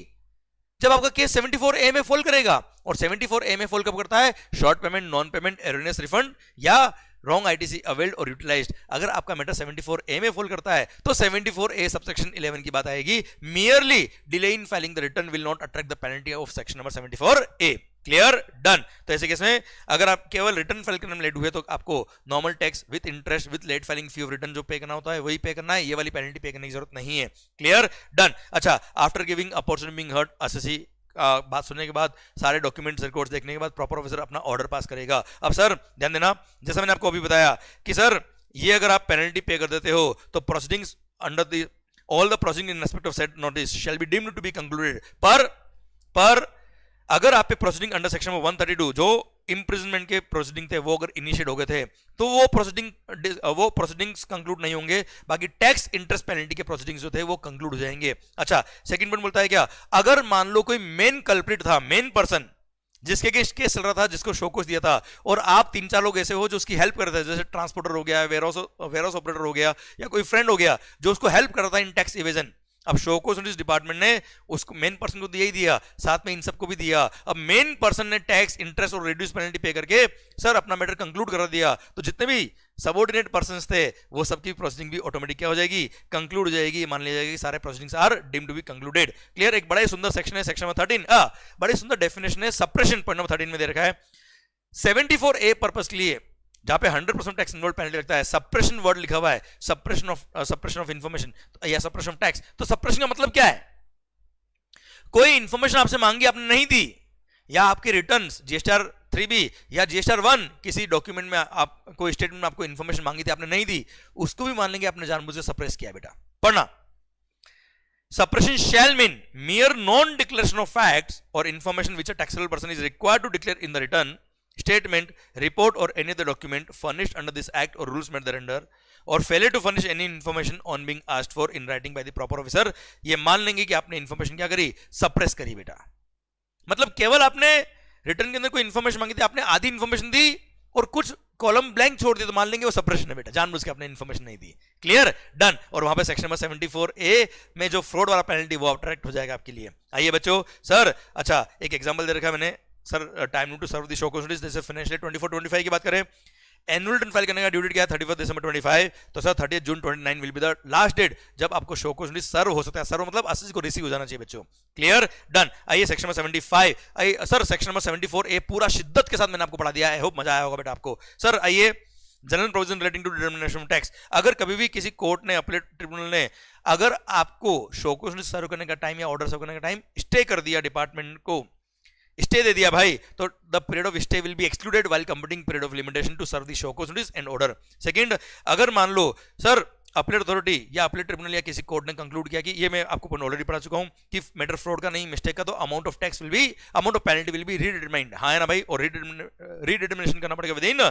जब आपका केस 74A में फॉल करेगा, और 74A में फॉल कब करता है? Short payment, non payment, erroneous refund या रॉन्ग आईटीसी अवेल्ड और यूटिलाइज्ड। अगर आपका मैटर 74A में फॉल करता है तो 74A सबसेक्शन 11 की बात आएगी, merely delay in filing the return will not attract the penalty of section number 74A। Clear, done. तो ऐसे केस में अगर आप केवल रिटर्न फाइल करने में लेट हुए तो आपको normal tax with interest with late filing fee of return जो पे करना होता है वही पे करना है, ये वाली पेनल्टी पे करने की जरूरत नहीं है। Clear, done. अच्छा, after giving opportunity being heard, SSC बात सुनने के बाद, सारे डॉक्यूमेंट्स रिकॉर्ड्स देखने के बाद प्रॉपर ऑफिसर अपना ऑर्डर पास करेगा। अब सर ध्यान देना, जैसा मैंने आपको अभी बताया कि सर ये अगर आप पेनल्टी पे कर देते हो तो proceedings under the all the proceeding in respect of said notice shall be deemed to be concluded. पर अगर आप पे प्रोसीडिंग अंडर सेक्शन 132 जो इंप्रिजनमेंट के प्रोसीडिंग थे वो अगर इनिशिएट हो गए थे तो वो प्रोसीडिंग्स कंक्लूड नहीं होंगे, बाकी टैक्स इंटरेस्ट पेनल्टी के प्रोसीडिंग्स जो थे वो कंक्लूड हो जाएंगे। अच्छा, सेकंड पॉइंट बोलता है क्या, अगर मान लो कोई मेन कल्प्रिट था, मेन पर्सन जिसके केस चल रहा था, जिसको शोकोस दिया था, और आप 3-4 लोग ऐसे हो जो उसकी हेल्प कर रहे थे, जैसे ट्रांसपोर्टर हो गया, वेयरहाउस ऑपरेटर हो गया, या कोई फ्रेंड हो गया जो उसको हेल्प कर रहा था इन टैक्स इवेजन। अब शोकोस नोटिस डिपार्टमेंट ने उसको मेन पर्सन को दिया ही दिया, साथ में इन सबको भी दिया। अब मेन पर्सन ने टैक्स इंटरेस्ट और रिड्यूस पेनल्टी पे करके सर अपना मैटर कंक्लूड करा दिया, तो जितने भी सबऑर्डिनेट पर्संस थे वो सबकी प्रोसीडिंग भी ऑटोमेटिक क्या हो जाएगी? कंक्लूड हो जाएगी, मान लिया जाएगी सारे proceedings are deemed to be concluded. Clear, एक बड़ा ही सुंदर सेक्शन है सेक्शन नंबर 13, बड़ी सुंदर डेफिनेशन है सप्रेशन, पॉइंट नंबर 13 में दे रखा है 74A पर्पस के लिए, जहां पे 100% टैक्स इन्वॉल्व पेनल्टी लगता है। सप्रेशन वर्ड लिखा हुआ है, सप्रेशन ऑफ इंफॉर्मेशन या सप्रेशन ऑफ टैक्स। तो सप्रेशन का मतलब क्या है? कोई इंफॉर्मेशन आपसे मांगी, आपने नहीं दी, या आपके रिटर्न्स जीएसटीआर 3B या जीएसटीआर 1 किसी डॉक्यूमेंट में आप कोई स्टेटमेंट में आपको इंफॉर्मेशन मांगी थी, आपने नहीं दी, उसको भी मान लेंगे आपने जानबूझ से सप्रेस किया। बेटा पढ़ना, suppression shall mean mere non-declaration of facts or information which a taxable person is required to declare in the return, statement, report or any other document furnished under this act or rules made thereunder, or failure to furnish any information on being asked for in writing by the proper officer। ये मान लेंगे कि आपने information क्या करी? Suppress करी। बेटा मतलब केवल आपने रिटर्न के अंदर कोई इंफॉर्मेशन मांगी थी, आपने आधी इंफॉर्मेशन दी और कुछ कॉलम ब्लैंक छोड़ दिया, तो मान लेंगे वो सप्रेशन है। बेटा जानबूझ के आपने इंफॉर्मेशन नहीं दी। Clear, done. और वहां पे सेक्शन नंबर 74A में जो फ्रॉड वाला पेनल्टी वो अट्रैक्ट हो जाएगा आपके लिए। आइए बच्चों, सर अच्छा एक एग्जांपल दे रखा है मैंने, sir time to serve the show cause notice, जैसे फाइनेंशियल 24-25 की बात करें, एनुअल रिटर्न फाइल करने का ड्यू डेट क्या है 31 दिसंबर 25, तो sir 30 June 29 will be the last date जब आपको शो को सर्व हो सकता है। सर्व मतलब एसएससी को रिसीव हो जाना चाहिए बच्चों। Clear, done. आइए सेक्शन नंबर 75, आइए सर सेक्शन नंबर 74 ए पूरा शिद्दत के साथ मैंने आपको पढ़ा दिया है, होप मजा आया होगा बेटा आपको। सर आइए general provision relating to determination of tax. अगर कभी भी किसी कोर्ट ने, अपीलेट ट्रिब्यूनल ने अगर आपको शो को सर्व करने का टाइम या ऑर्डर सर्व करने का टाइम स्टे कर दिया, डिपार्टमेंट को स्टे दे दिया भाई, तो the period of stay will be excluded while computing period of limitation to serve the show cause notice and order. Second, अगर मान लो सर अपीलेट अथॉरिटी या अपीलेट ट्रिब्यूनल या किसी कोर्ट ने कंक्लूड किया कि ये मैं आपको ऑलरेडी पढ़ा चुका हूं कि मैटर फ्रॉड का नहीं, मिस्टेक का, तो amount of tax will be, amount of penalty will be redetermined. हाँ है ना भाई, और रीडिटरमिनेशन करना पड़ेगा within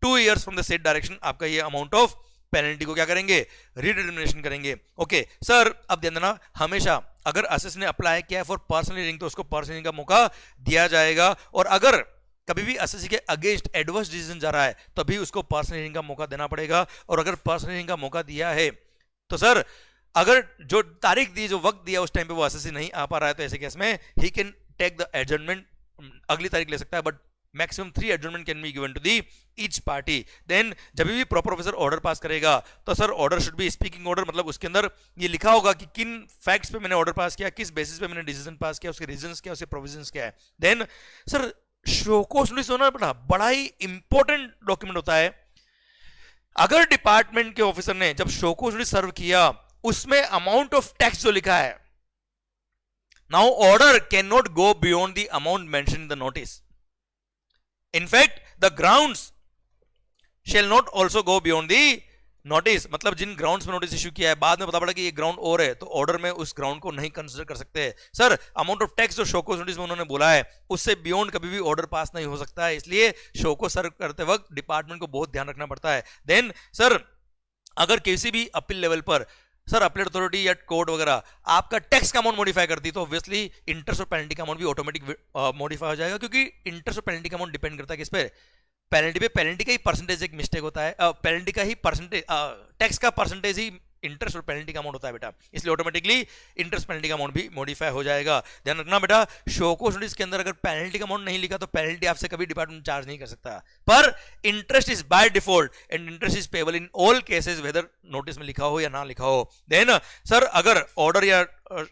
2 years from the set direction. आपका ये अमाउंट ऑफ पेनल्टी को क्या करेंगे, रीडिटरमिनेशन करेंगे। ओके सर, अब ध्यान देना, हमेशा अगर एसएस ने अप्लाई किया है फॉर पर्सनल हियरिंग तो उसको पर्सनल हियरिंग का मौका दिया जाएगा, और अगर कभी भी एसएससी के अगेंस्ट एडवर्स डिसीजन जा रहा है तभी उसको पर्सनल हियरिंग का मौका देना पड़ेगा। और अगर पर्सनल हियरिंग का मौका दिया है तो सर अगर जो तारीख दी, जो वक्त दिया उस टाइम पे वो एसएससी नहीं आ पा रहा है तो ऐसे केस में he can take the adjournment, अगली तारीख ले सकता है, but maximum 3 adjournment can be given to the each party. Then जब भी प्रॉपर ऑफिसर ऑर्डर पास करेगा तो sir order should be speaking order, मतलब उसके अंदर ये लिखा होगा कि किन फैक्ट्स पे मैंने ऑर्डर पास किया, किस बेसिस पे मैंने डिसीजन पास किया, उसके रीजंस क्या, उसके प्रोविजंस क्या है। Then sir show cause notice होना बड़ा ही इंपॉर्टेंट डॉक्यूमेंट होता है। अगर डिपार्टमेंट के ऑफिसर ने जब शो को नोटिस सर्व किया उसमें अमाउंट ऑफ टैक्स जो लिखा है, now order can not go beyond the amount mention in the notice. In fact, the grounds shall not also go beyond the notice। मतलब जिन grounds में notice issue किया है बाद में पता पड़ा कि ये ग्राउंड और है तो ऑर्डर में उस ग्राउंड को नहीं कंसीडर कर सकते। सर अमाउंट ऑफ टैक्स जो शो को नोटिस में उन्होंने बोला है उससे बियॉन्ड कभी भी ऑर्डर पास नहीं हो सकता है, इसलिए शो को सर्व करते वक्त डिपार्टमेंट को बहुत ध्यान रखना पड़ता है। देन सर अगर किसी भी अपील लेवल पर सर अपील अथॉरिटी या कोर्ट वगैरह आपका टैक्स का अमाउंट मॉडिफाई करती तो ऑब्वियसली इंटरेस्ट और पेनल्टी का अमाउंट भी ऑटोमेटिक मॉडिफाई हो जाएगा, क्योंकि इंटरेस्ट और पेनल्टी का अमाउंट डिपेंड करता है किस पे, पेनल्टी पे। पेनल्टी का ही परसेंटेज एक मिस्टेक होता है, पेनल्टी का ही परसेंटेज, टैक्स का परसेंटेज ही इंटरेस्ट और पेनल्टी का अमाउंट होता है बेटा, इसलिए ऑटोमेटिकली इंटरेस्ट पेनल्टी का अमाउंट भी मॉडिफाई हो जाएगा। ध्यान रखना बेटा, शो को नोटिस के अंदर अगर पेनल्टी का अमाउंट नहीं लिखा तो पेनल्टी आपसे कभी डिपार्टमेंट चार्ज नहीं कर सकता, पर interest is by default and interest is payable in all cases whether notice में लिखा हो या ना लिखा हो। देन सर अगर ऑर्डर या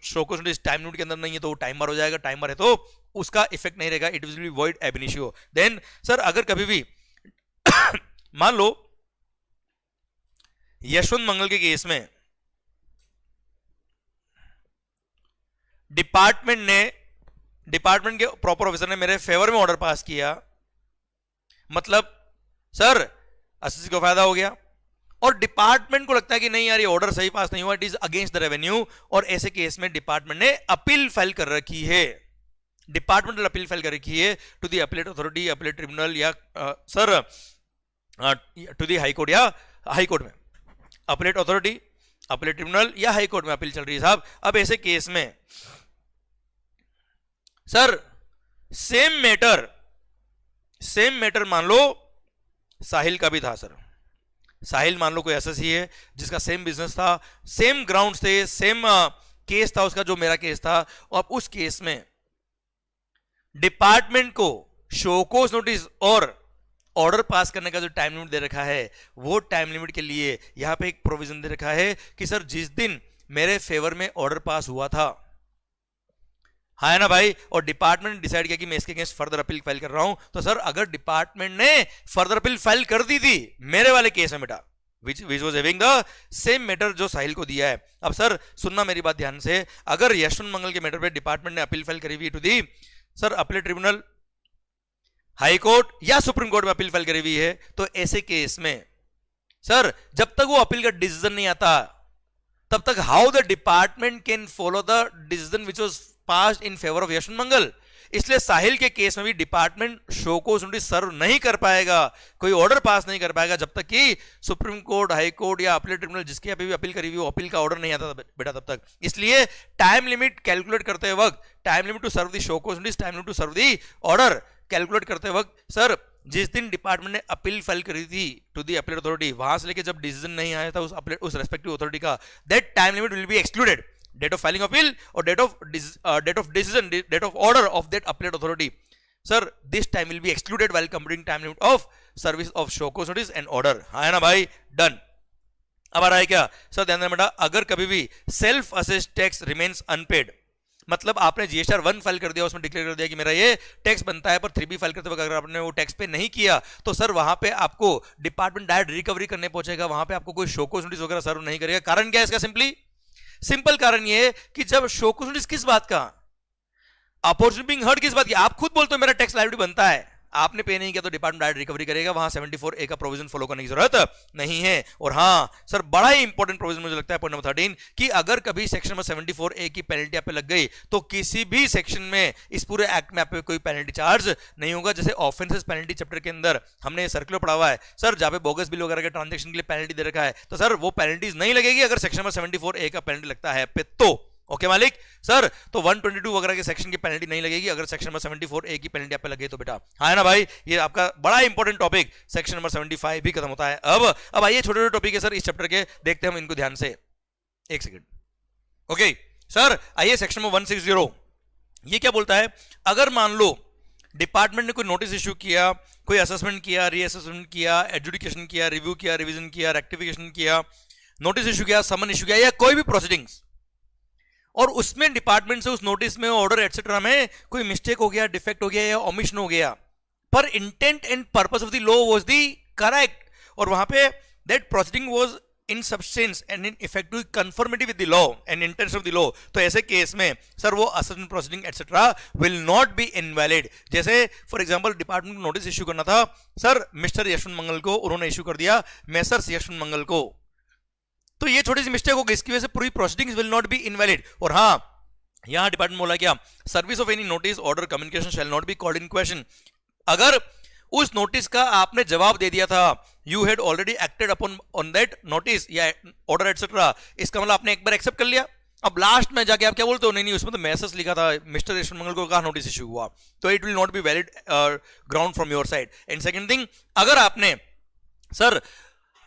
show cause notice time limit के अंदर नहीं है तो वो टाइमर हो जाएगा, टाइमर है तो उसका इफेक्ट नहीं रहेगा, it will be void ab initio. Then sir अगर कभी भी मान लो यशवंत मंगल के केस में डिपार्टमेंट के प्रॉपर ऑफिसर ने मेरे फेवर में ऑर्डर पास किया, मतलब सर एसएससी को फायदा हो गया और डिपार्टमेंट को लगता है कि नहीं यार ये ऑर्डर सही पास नहीं हुआ, it is against the revenue, और ऐसे केस में डिपार्टमेंट ने अपील फाइल कर रखी है, डिपार्टमेंटल अपील फाइल कर रखी है to the appellate authority, appellate tribunal या sir to the high court या हाई कोर्ट में, अपीलेट अथॉरिटी, अपीलेट ट्रिब्यूनल या हाई कोर्ट में अपील चल रही है साहब। अब ऐसे केस में सर सेम मैटर मान लो साहिल का भी था। सर साहिल मान लो कोई एसएससी है जिसका सेम बिजनेस था, सेम ग्राउंड्स थे, सेम केस था उसका जो मेरा केस था, और उस केस में डिपार्टमेंट को शो कोज नोटिस और ऑर्डर पास करने का जो टाइम लिमिट दे रखा है वो टाइम लिमिट के लिए यहां पे एक प्रोविजन दे रखा है कि सर जिस दिन मेरे फेवर में ऑर्डर पास हुआ था, हाँ है ना भाई, और डिपार्टमेंट ने डिसाइड किया कि मैं इसके अगेंस्ट फर्दर अपील फाइल कर रहा हूं, तो सर अगर डिपार्टमेंट ने फर्दर अपील फाइल कर दी थी मेरे वाले केस में बेटा which was having the same matter जो साहिल को दिया है। अब सर सुनना मेरी बात ध्यान से, अगर यशवंत मंगल के मैटर पे डिपार्टमेंट ने अपील फाइल करी हुई to the sir appellate tribunal, high court या सुप्रीम कोर्ट में अपील फाइल करी हुई है, तो ऐसे केस में सर जब तक वो अपील का डिसीजन नहीं आता तब तक how the department can follow the decision which was passed in favour of Yashwant Mangal. इसलिए साहिल के केस में भी department show cause notice serve नहीं कर पाएगा, कोई ऑर्डर पास नहीं कर पाएगा जब तक कि सुप्रीम कोर्ट, हाई कोर्ट या अपीलेट ट्रिब्यूनल जिसके अभी भी अपील करी हुई अपील का ऑर्डर नहीं आता बेटा तब तक। इसलिए टाइम लिमिट कैलकुलेट करते वक्त, time limit to serve the show cause notice, time limit to serve the order calculate करते वक्त सर जिस दिन डिपार्टमेंट ने अपील फाइल करी थी टू दी अपीलेट अथॉरिटी, वहां से लेके जब डिसीजन नहीं आया था उस रेस्पेक्टिव अथॉरिटी का, that time limit will be excluded, date of filing appeal और date of decision, date of order of that appellate authority sir this time will be excluded while computing time limit of service of show cause notice and order. हाँ है ना भाई, done. अब आ रहा है क्या sir, ध्यान देना बेटा, अगर कभी भी self assessed tax remains unpaid, मतलब आपने जीएसआर 1 फाइल कर दिया, उसमें डिक्लेयर कर दिया कि मेरा ये टैक्स बनता है, पर 3B फाइल करते वक्त अगर आपने वो टैक्स पे नहीं किया तो सर वहां पे आपको डिपार्टमेंट डायरेक्ट रिकवरी करने पहुंचेगा, वहां पे आपको कोई शोकॉज नोटिस वगैरह सर्व नहीं करेगा। कारण क्या है इसका? सिंपल कारण ये है कि जब शोकॉज नोटिस किस बात का, अपॉर्चुनिटी बीइंग हर्ड किस बात की, आप खुद बोलते हो मेरा टैक्स लायबिलिटी बनता है, आपने पे नहीं किया तो डिपार्टमेंट डायरेक्ट रिकवरी करेगा, वहां 74A का प्रोविजन फॉलो करने की जरूरत नहीं है। और हाँ सर, बड़ा ही इंपॉर्टेंट प्रोविजन मुझे लगता है पॉइंट नंबर 13 कि अगर कभी सेक्शन नंबर 74A की पेनल्टी आप पे लग गई तो किसी भी सेक्शन में इस पूरे एक्ट में आप पे कोई पेनल्टी चार्ज नहीं होगा। जैसे ऑफेंसेस पेनल्टी चैप्टर के अंदर हमने सर्कुलर पढ़ा हुआ है सर, जहां पे बोगस बिल वगैरह के ट्रांजेक्शन के लिए पेनल्टी दे रखा है, तो सर वो पेनल्टीज नहीं लगेगी अगर सेक्शन नंबर 74A का पेनल्टी लगता है पे तो। ओके मालिक सर, तो 122 वगैरह के सेक्शन की पेनल्टी नहीं लगेगी अगर सेक्शन नंबर 74A की पेनल्टी आप पे लगे तो बेटा। हाँ है ना भाई, ये आपका बड़ा इंपॉर्टेंट टॉपिक। सेक्शन नंबर 75 भी खत्म होता है। अब आइए छोटे छोटे टॉपिक है सर इस चैप्टर के, देखते हैं हम इनको ध्यान से। एक सेकंड। ओके सर, आइए सेक्शन नंबर 160, ये क्या बोलता है? अगर मान लो डिपार्टमेंट ने कोई नोटिस इश्यू किया, कोई असेसमेंट किया, रीअसेसमेंट किया, एडजुडिकेशन किया, रिव्यू किया, रिविजन किया, रेक्टिफिकेशन किया, नोटिस इश्यू किया, समन इश्यू किया, या कोई भी प्रोसीडिंग्स, और उसमें डिपार्टमेंट से उस नोटिस में, ऑर्डर एटसेट्रा में कोई मिस्टेक हो गया, डिफेक्ट हो गया या ओमिशन हो गया, पर intent and purpose of the law was the correct, और वहां पे that proceeding was in substance and in effective conformity with the law and intention of the law, तो ऐसे केस में सर वो assessment proceeding etcetera will not be invalid. जैसे for example department को notice issue करना था sir mister Yashwant मंगल को, उन्होंने इश्यू कर दिया मैसर्स यशवंत मंगल को, तो ये छोटी सी मिस्टेक हो गई, इसकी वजह से पूरी proceedings will not be invalid. और हाँ, यहां डिपार्टमेंट बोला क्या, service of any notice order communication shall not be called in question. अगर उस नोटिस का आपने जवाब दे दिया था, you had already acted upon on that notice या ऑर्डर एटसेट्रा, इसका मतलब आपने एक बार एक्सेप्ट कर लिया, अब लास्ट में जाके आप क्या बोलते हो, नहीं उसमें तो मैसेज लिखा था मिस्टर यशवंत मंगल को कहा नोटिस इश्यू हुआ, तो it will not be valid ground from your side. And second thing, अगर आपने सर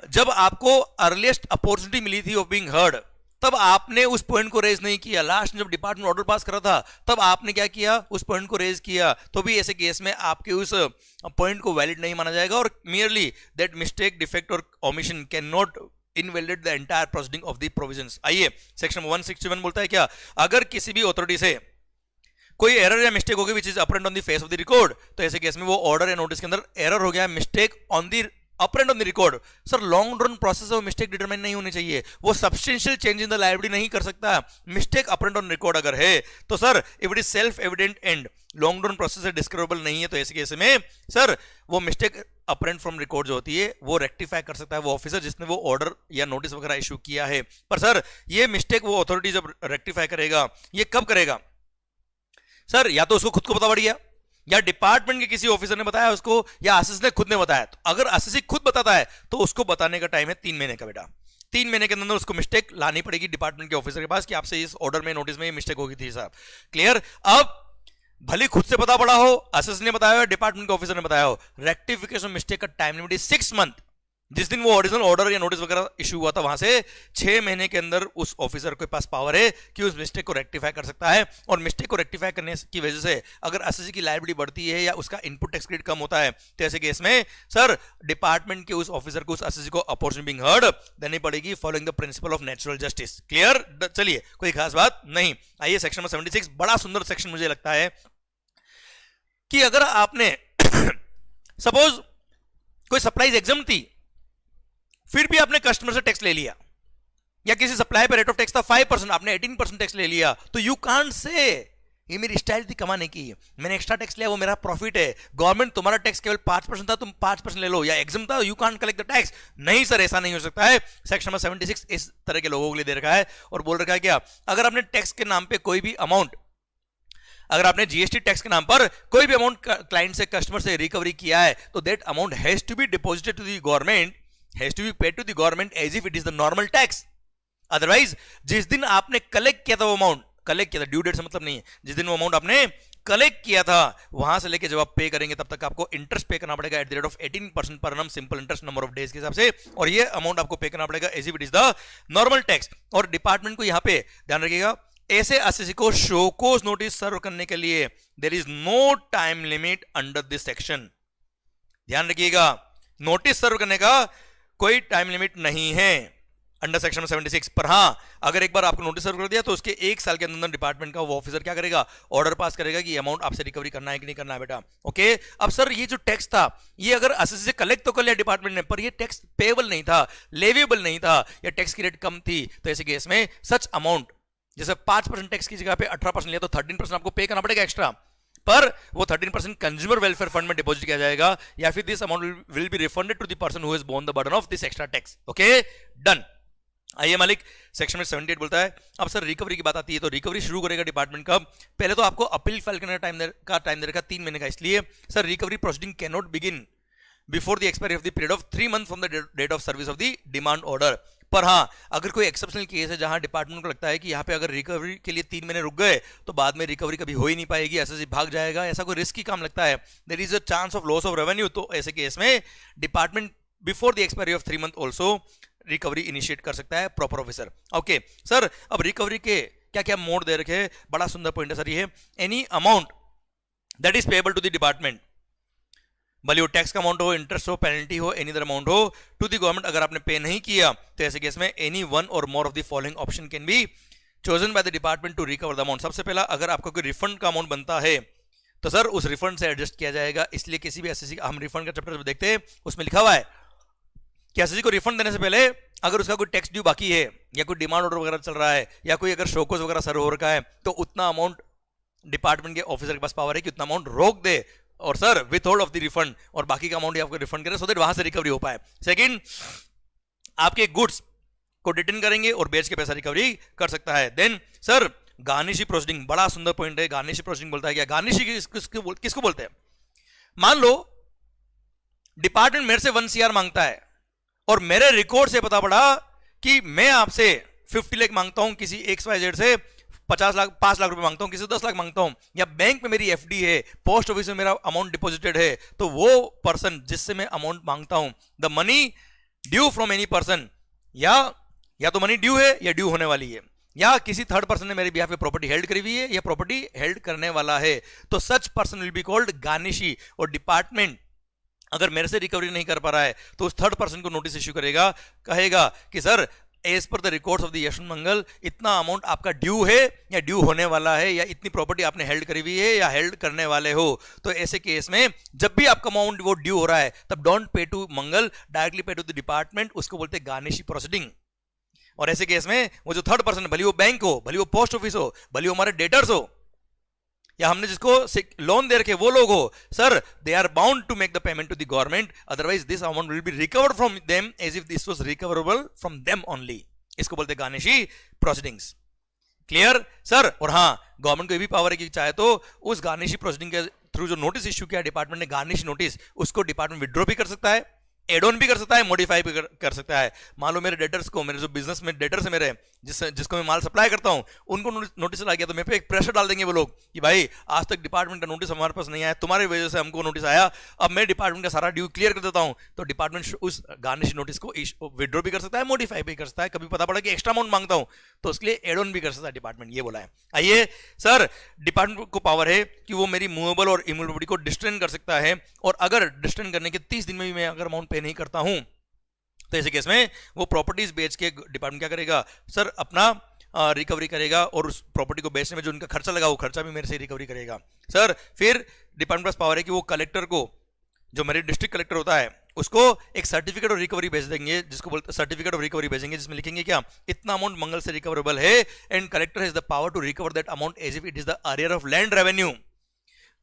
जब आपको अर्लीस्ट अपॉर्चुनिटी मिली थी ऑफ बीइंग हर्ड, तब आपने उस पॉइंट को रेज नहीं किया, लास्ट जब डिपार्टमेंट ऑर्डर पास करा था तब आपने क्या किया, उस पॉइंट को रेज किया, तो भी ऐसे केस में आपके उस पॉइंट को वैलिड नहीं माना जाएगा, और मियरली दैट मिस्टेक, डिफेक्ट और omission can not invalid the entire proceeding of the provisions. आइए सेक्शन 161 बोलता है क्या, अगर किसी भी अथॉरिटी से कोई एरर या मिस्टेक हो गई which is apparent on the face of the record, तो ऐसे केस में वो ऑर्डर या नोटिस के अंदर एरर हो गया, mistake on the apparent on the record, sir long run process में मिस्टेक डिटरमाइन नहीं होनी चाहिए, वो substantial change in the liability नहीं कर सकता। मिस्टेक अपरेंट ऑन रिकॉर्ड अगर है तो sir if it is self evident and long run process से डिस्कवरेबल नहीं है, तो ऐसे केस में सर वो मिस्टेक अपरेंट फ्रॉम रिकॉर्ड जो होती है वो रेक्टिफाई कर सकता है वो ऑफिसर जिसने वो ऑर्डर या नोटिस वगैरह इशू किया है। पर सर ये मिस्टेक वो अथॉरिटी जब रेक्टिफाई करेगा, ये कब करेगा सर, या तो उसको खुद को पता पड़ गया, या डिपार्टमेंट के किसी ऑफिसर ने बताया उसको, या आसिस ने खुद ने बताया। तो अगर आसिस खुद बताता है तो उसको बताने का टाइम है 3 महीने का बेटा। 3 महीने के अंदर उसको मिस्टेक लानी पड़ेगी डिपार्टमेंट के ऑफिसर के पास कि आपसे इस ऑर्डर में, नोटिस में ये मिस्टेक हो गई थी साहब। क्लियर? अब भले खुद से पता पड़ा हो, आसिस ने बताया हो, डिपार्टमेंट के ऑफिसर ने बताया हो, रेक्टिफिकेशन मिस्टेक का टाइम लिमिट 6 मंथ। जिस दिन वो ओरिजिनल ऑर्डर या नोटिस वगैरह इशू हुआ था वहां से 6 महीने के अंदर उस ऑफिसर के पास पावर है कि उस मिस्टेक को रेक्टिफाई कर सकता है। और मिस्टेक को रेक्टिफाई करने की वजह से अगर एसएससी की लायबिलिटी बढ़ती है या उसका इनपुट टैक्स क्रेडिट कम होता है, तो ऐसे केस में सर डिपार्टमेंट के उस ऑफिसर को, उस एसएससी को अपॉर्चुनिटी बीइंग हर्ड देनी पड़ेगी following the principle of natural justice. Clear? चलिए, कोई खास बात नहीं। आइए सेक्शन नंबर 76, बड़ा सुंदर सेक्शन मुझे लगता है कि अगर आपने सपोज कोई सप्लाईज एग्जाम थी, फिर भी आपने कस्टमर से टैक्स ले लिया, या किसी सप्लाई पे रेट ऑफ टैक्स था 5%, आपने 18% टैक्स ले लिया, तो यू कांट से ये मेरी स्टाइल थी कमाने की, मैंने एक्स्ट्रा टैक्स लिया, वो मेरा प्रॉफिट है, गवर्नमेंट तुम्हारा टैक्स केवल 5% था, तुम 5% ले लो, या एग्जाम था you can't collect the tax. नहीं सर, ऐसा नहीं हो सकता है। सेक्शन नंबर 76 इस तरह के लोगों के लिए दे रखा है और बोल रखा है क्या, अगर आपने टैक्स के नाम पे कोई भी अमाउंट, अगर आपने जीएसटी टैक्स के नाम पर कोई भी अमाउंट क्लाइंट से, कस्टमर से रिकवरी किया है, तो that amount has to be deposited to the government, has to be paid to the government as if it is the normal tax. Otherwise, जिस दिन आपने कलेक्ट किया था वो अमाउंट, कलेक्ट किया था, ड्यू डेट से मतलब नहीं है, जिस दिन वो अमाउंट आपने कलेक्ट किया था वहां से लेके जब आप पे करेंगे तब तक आपको इंटरेस्ट पे करना पड़ेगा एट द रेट ऑफ 18% पर annum, simple interest number of days के हिसाब से, और ये अमाउंट आपको पे करना पड़ेगा as if it is the normal tax. और डिपार्टमेंट को यहां पे ध्यान रखिएगा, ऐसे एसएससी को शोकोज नोटिस सर्व करने के लिए there is no time limit under this section. ध्यान रखिएगा, नोटिस सर्व करने का कोई टाइम लिमिट नहीं है अंडर सेक्शन 76। पर हां, अगर एक बार आपको नोटिस सर्व कर दिया तो उसके 1 साल के अंदर डिपार्टमेंट का वो ऑफिसर क्या करेगा, ऑर्डर पास करेगा कि अमाउंट आपसे रिकवरी करना है कि नहीं करना है बेटा। ओके, अब सर ये जो टैक्स था ये अगर एसएससी से कलेक्ट तो कर लिया डिपार्टमेंट ने, पर ये टैक्स पेएबल नहीं था, लेवेबल नहीं था, या टैक्स की रेट कम थी, तो ऐसे केस में सच अमाउंट जैसे 5% टैक्स की जगह पे 18% लिया तो 13% आपको पे करना पड़ेगा एक्स्ट्रा, पर वो 13% कंज्यूमर वेलफेयर फंड में डिपॉजिट किया जाएगा, या फिर this amount will be refunded to the person who has borne the burden of this extra tax. Okay done. आइए मालिक, सेक्शन में 78 बोलता है अब सर रिकवरी की बात आती है, तो रिकवरी शुरू करेगा डिपार्टमेंट कब, पहले तो आपको अपील फाइल करने का टाइम दे रखा 3 महीने का, इसलिए sir recovery proceeding can not begin before the expiry of the period of 3 month from the date of service of the demand order. पर हाँ, अगर कोई एक्सेप्शनल केस है जहां डिपार्टमेंट को लगता है कि यहाँ पे अगर रिकवरी के लिए 3 महीने रुक गए तो बाद में रिकवरी कभी हो ही नहीं पाएगी, एसएससी भाग जाएगा, ऐसा कोई रिस्की काम लगता है, there is a chance of loss of revenue, तो ऐसे केस में department before the expiry of 3 month also recovery initiate कर सकता है प्रॉपर ऑफिसर। ओके सर, अब रिकवरी के क्या क्या मोड दे रखे हैं, बड़ा सुंदर पॉइंट है सर ये, any amount that is payable to the department, भले वो टैक्स का अमाउंट हो, इंटरेस्ट हो, पेनल्टी हो, एनी अदर अमाउंट हो, टू द गवर्नमेंट अगर आपने पे नहीं किया तो ऐसे केस में any one or more of the following option can be chosen by the department to recover the amount. सबसे पहला, अगर आपका कोई रिफंड का अमाउंट बनता है तो सर उस रिफंड से एडजस्ट किया जाएगा, इसलिए किसी भी एसएससी हम रिफंड का चैप्टर देखते हैं उसमें लिखा हुआ है कि एसएससी को रिफंड देने से पहले अगर उसका कोई टैक्स ड्यू बाकी है या कोई डिमांड ऑर्डर वगैरह चल रहा है या कोई अगर शोकोज वगैरह सर्व हो रखा है तो उतना अमाउंट डिपार्टमेंट के ऑफिसर के पास पावर है कि उतना अमाउंट रोक दे और sir with hold of the refund, और बाकी का अमाउंट आपको रिफंड करें सो दैट वहां से रिकवरी हो पाए। सेकंड, आपके गुड्स को डिटेन करेंगे और बेच के पैसा रिकवरी कर सकता है। देन सर गार्निशी प्रोसीडिंग, बड़ा सुंदर पॉइंट है, गार्निशी प्रोसीडिंग बोलता है क्या, गार्निशी किसको बोलते हैं, मान लो डिपार्टमेंट मेरे से 1 CR मांगता है और मेरे रिकॉर्ड से पता पड़ा कि मैं आपसे 50 लाख मांगता हूं, किसी XYZ से 5 लाख रुपए मांगता हूं, किसी 10 लाख मांगता हूं, या बैंक में मेरी एफडी है, पोस्ट ऑफिस में मेरा अमाउंट डिपॉजिटेड है, तो वो पर्सन जिससे मैं अमाउंट मांगता हूं, the money due from any person, या तो मनी ड्यू है या ड्यू होने वाली है, या किसी थर्ड पर्सन ने मेरे बिहाफ पे प्रॉपर्टी हेल्ड करी हुई है या प्रॉपर्टी हेल्ड करने वाला है, तो such person will be called garnishee. और डिपार्टमेंट अगर मेरे से रिकवरी नहीं कर पा रहा है तो उस थर्ड पर्सन को नोटिस इश्यू करेगा, कहेगा कि sir as per the records of the Yashwant Mangal इतना अमाउंट आपका ड्यू है या ड्यू होने वाला है, या इतनी प्रॉपर्टी आपने हेल्ड करी हुई है या हेल्ड करने वाले हो। तो ऐसे केस में जब भी आपका अमाउंट वो ड्यू हो रहा है तब don't pay to Mangal, directly pay to the department, उसको बोलते हैं गार्निशी प्रोसीडिंग। और ऐसे केस में वो जो थर्ड पर्सन, भले वो बैंक हो, भले वो पोस्ट ऑफिस हो, भले वो हमारे डेटर्स हो, या हमने जिसको लोन दे रखे वो लोग हो, sir they are bound to make the payment to the government, otherwise this amount will be recovered from them as if this was recoverable from them only. इसको बोलते हैं गार्निशी प्रोसीडिंग्स। Clear sir? और हाँ, government को ये भी power है कि चाहे तो उस गार्निशी प्रोसीडिंग के थ्रू जो नोटिस इश्यू किया डिपार्टमेंट ने, गार्निश नोटिस, उसको डिपार्टमेंट विड्रॉ भी कर सकता है, एड ऑन भी कर सकता है, मॉडिफाई भी कर सकता है। मान लो मेरे डेटर्स को, मेरे जो बिजनेस में डेटर्स है मेरे, जिसको मैं माल सप्लाई करता हूं, उनको नोटिस आ गया तो मेरे पे एक प्रेशर डाल देंगे वो लोग कि भाई आज तक डिपार्टमेंट का नोटिस हमारे पास नहीं आया, तुम्हारी वजह से हमको नोटिस आया, अब मैं डिपार्टमेंट का सारा ड्यू क्लियर कर देता हूं। तो डिपार्टमेंट उस गार्निश नोटिस को विड्रॉ भी कर सकता है, मॉडिफाई भी कर सकता है। कभी पता पड़ा कि एक्स्ट्रा अमाउंट मांगता हूं तो उसके लिए एड ऑन भी कर सकता है डिपार्टमेंट, ये बोला है। आइए सर, डिपार्टमेंट को पावर है कि वो मेरी मूवेबल और इमूवेबल को डिस्टेन कर सकता है, और अगर डिस्टेन करने के 30 दिन में भी मैं अगर अमाउंट पे नहीं करता हूं तो ऐसे केस में वो प्रॉपर्टीज बेच के डिपार्टमेंट क्या करेगा, सर अपना रिकवरी करेगा, और उस प्रॉपर्टी को बेचने में जो उनका खर्चा लगा वो खर्चा भी मेरे से रिकवरी करेगा। सर फिर डिपार्टमेंट पास पावर है कि वो कलेक्टर को, जो मेरे डिस्ट्रिक्ट कलेक्टर होता है, उसको एक सर्टिफिकेट ऑफ रिकवरी भेज देंगे, जिसको बोलते सर्टिफिकेट ऑफ रिकवरी भेजेंगे, जिसमें लिखेंगे क्या, इतना अमाउंट मंगल से रिकवरेबल है and collector has the power to recover that amount as if it is the arrear of land revenue.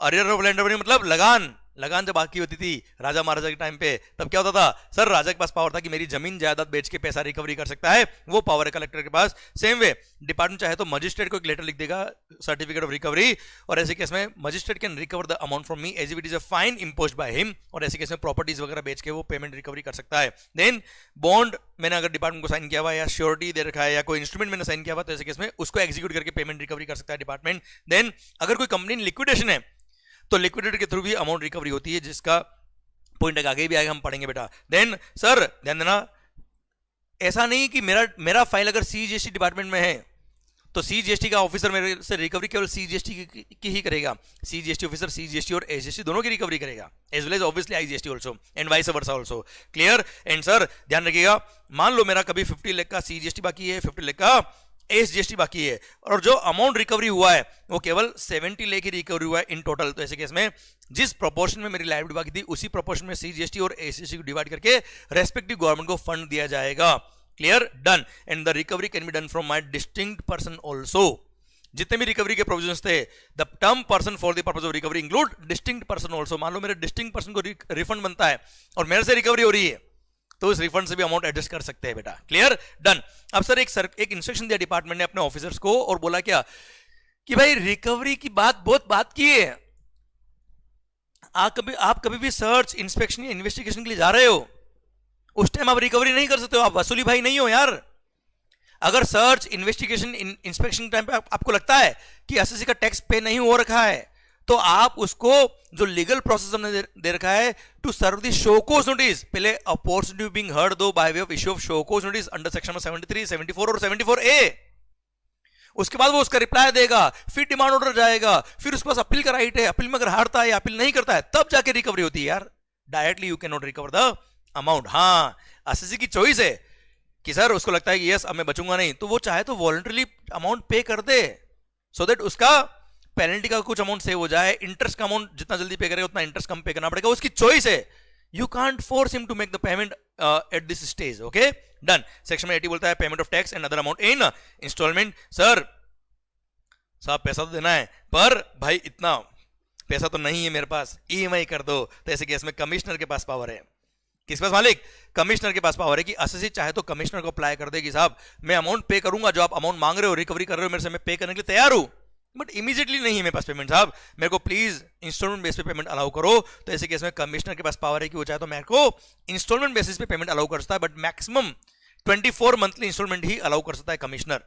Arrear of land revenue मतलब लगान जब बाकी होती थी राजा महाराजा के टाइम पे, तब क्या होता था, सर राजा के पास पावर था कि मेरी जमीन जायदाद बेच के पैसा रिकवरी कर सकता है, वो पावर है कलेक्टर के पास। सेम वे डिपार्टमेंट चाहे तो मजिस्ट्रेट को एक लेटर लिख देगा, सर्टिफिकेट ऑफ रिकवरी, और ऐसे केस में magistrate can recover the amount from me as if it is a fine imposed by him, और ऐसे केस में प्रॉपर्टीज वगैरह बेच के वो पेमेंट रिकवरी कर सकता है। देन बॉन्ड मैंने अगर डिपार्टमेंट को साइन किया हुआ, या श्योरिटी दे रखा है, या कोई इंस्ट्रूमेंट मैंने साइन किया हुआ, तो ऐसे केस में उसको एग्जीक्यूट करके पेमेंट रिकवरी कर सकता है डिपार्टमेंट। देन अगर कोई कंपनी लिक्विडेशन है तो लिक्विडेटर के थ्रू भी अमाउंट रिकवरी होती है, जिसका पॉइंट आगे भी आएगा, हम पढ़ेंगे बेटा। देन सर ध्यान देना, ऐसा नहीं कि मेरा फाइल अगर सीजीएसटी डिपार्टमेंट में है तो सीजीएसटी का ऑफिसर मेरे से रिकवरी केवल सीजीएसटी की ही करेगा। सीजीएसटी ऑफिसर सीजीएसटी और एसजीएसटी दोनों की रिकवरी करेगा, as well as obviously IGST also and vice versa also. Clear? And sir ध्यान रखिएगा, मान लो मेरा कभी 50 लाख का सीजीएसटी बाकी है, 50 लाख का एसजीएसटी बाकी है, और जो अमाउंट रिकवरी हुआ है वो केवल 70 लाख की रिकवरी हुआ है इन टोटल, तो ऐसे केस में जिस प्रोपोर्शन में मेरी लायबिलिटी बाकी थी उसी प्रोपोर्शन में सीजीएसटी और एसजीएसटी को डिवाइड करके रेस्पेक्टिव गवर्नमेंट को फंड दिया जाएगा। Clear? Done. And the recovery can be done from my distinct person also. जितने भी रिकवरी के प्रोविजंस थे, the term person for the purpose of recovery include distinct person also. मान लो मेरे डिस्टिंक्ट पर्सन को रिफंड बनता है और मेरे से रिकवरी हो रही है, तो उस रिफंड से भी अमाउंट एडजस्ट कर सकते हैं बेटा। क्लियर? डन। अब सर एक इंस्ट्रक्शन दिया डिपार्टमेंट ने अपने ऑफिसर्स को और बोला क्या कि भाई रिकवरी की बहुत बात की है, आप कभी भी सर्च इंस्पेक्शन या इन्वेस्टिगेशन के लिए जा रहे हो, उस टाइम आप रिकवरी नहीं कर सकते हो, आप वसूली भाई नहीं हो यार। अगर सर्च इन्वेस्टिगेशन इंस्पेक्शन टाइम पे आपको लगता है कि एसएससी का टैक्स पे नहीं हो रखा है, तो आप उसको जो लीगल प्रोसेस हमने दे रखा है to serve the show cause notice, पहले अपॉर्चुनिटी बीइंग हर्ड दो by way of issue of show cause notice under section 73, 74 और 74A। उसके बाद वो उसका रिप्लाई देगा, फिर डिमांड ऑर्डर जाएगा, फिर उसके पास अपील का राइट है, अपील में अगर हारता है या अपील नहीं करता है तब जाके रिकवरी होती है यार। Directly you can not recover the amount. हाँ, एसएससी की चॉइस है कि सर उसको लगता है कि यस अब मैं बचूंगा नहीं, तो वो चाहे तो वॉलंटरली अमाउंट पे कर दे, सो दैट उसका पेनल्टी का कुछ अमाउंट सेव हो जाए। इंटरेस्ट का अमाउंट जितना जल्दी पे करेगा उतना इंटरेस्ट कम पे करना पड़ेगा, उसकी चॉइस है। You can't force him to make the payment at this stage. Okay, done. Section 80 बोलता है payment of tax and other amount in instalment. Sir साहब पैसा तो देना है, पर भाई इतना पैसा तो नहीं है मेरे पास, ईएमआई कर दो। तो ऐसे केस में कमिश्नर के पास पावर है। किस पास मालिक? कमिश्नर के पास पावर है कि एसएससी चाहे तो कमिश्नर को अप्लाई कर दे कि साहब मैं अमाउंट पे करूंगा, जो आप अमाउंट मांग रहे हो रिकवरी कर रहे हो मेरे से, मैं पे करने के लिए तैयार हूं, बट इमीडिएटली नहीं है मेरे पास पेमेंट, साहब मेरे को प्लीज इंस्टॉलमेंट बेस पे पेमेंट अलाउ करो। तो ऐसे केस में कमिश्नर के पास पावर है कि वो चाहे तो मेरे को इंस्टॉलमेंट बेसिस पे पेमेंट अलाउ कर सकता है, बट मैक्सिमम 24 मंथली इंस्टॉलमेंट ही अलाउ कर सकता है कमिश्नर।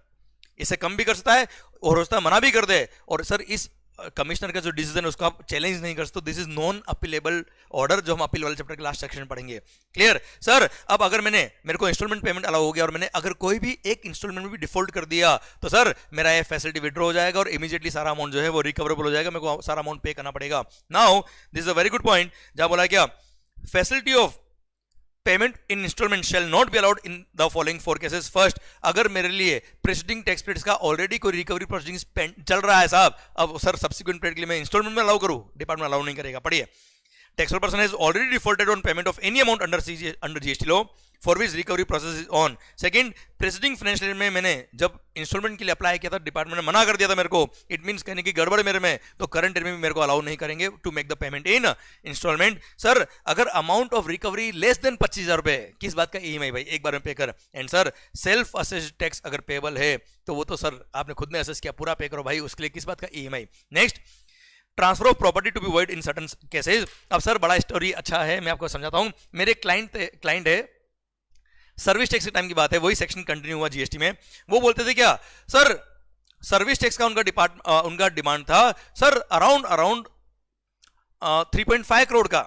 इससे कम भी कर सकता है और हो सकता है मना भी कर दे। और सर इस कमिश्नर का जो डिसीजन है उसको आप चैलेंज नहीं कर सकते। This is non appealable order, जो हम अपील वाले चैप्टर के लास्ट सेक्शन में पढ़ेंगे। क्लियर? सर अब अगर मेरे को इंस्टॉलमेंट पेमेंट अलाउ हो गया और मैंने अगर कोई भी एक इंस्टॉलमेंट में भी डिफॉल्ट कर दिया, तो सर मेरा ये फैसिलिटी विड्रॉ हो जाएगा और इमीडिएटली सारा अमाउंट जो है वो रिकवरेबल हो जाएगा, मेरे को सारा अमाउंट पे करना पड़ेगा। Now this is a very good point, जहां बोला क्या facility of payment in installment shall not be allowed in the following 4 cases. First, अगर मेरे लिए प्रेसिडिंग टैक्स पीरियड्स का ऑलरेडी कोई रिकवरी प्रोसीडिंग चल रहा है साहब, अब सर सब्सिक्वेंट पीरियड के लिए मैं इंस्टॉलमेंट में अलाउ करूं, डिपार्टमेंट अलाउ नहीं करेगा। पढ़िए, taxable person has already defaulted on payment of any amount under GST law for which recovery process is on. Second, preceding financial year में मैंने जब इंस्टॉलमेंट के लिए अप्लाई किया था, डिपार्टमेंट ने मना कर दिया था मेरे को, इट मींस कहने की गड़बड़ मेरे में, तो करंट ईयर में भी मेरे को अलाउ नहीं करेंगे to make the payment in instalment. Sir अगर amount of recovery less than 25,000 रुपए, किस बात का ईएमआई भाई, एक बार में पे कर। And sir self assessed tax अगर पेबल है तो वो तो सर आपने खुद ने असेस किया, पूरा पे करो भाई, उसके लिए किस बात का EMI. Next, transfer of property to be void in certain cases. अब सर बड़ा स्टोरी अच्छा है, मैं आपको समझाता हूं। मेरे क्लाइंट है, सर्विस टैक्स के टाइम की बात है, वही सेक्शन कंटिन्यू हुआ जीएसटी में। वो बोलते थे क्या सर, सर्विस टैक्स का उनका डिमांड था सर अराउंड 3.5 करोड़ का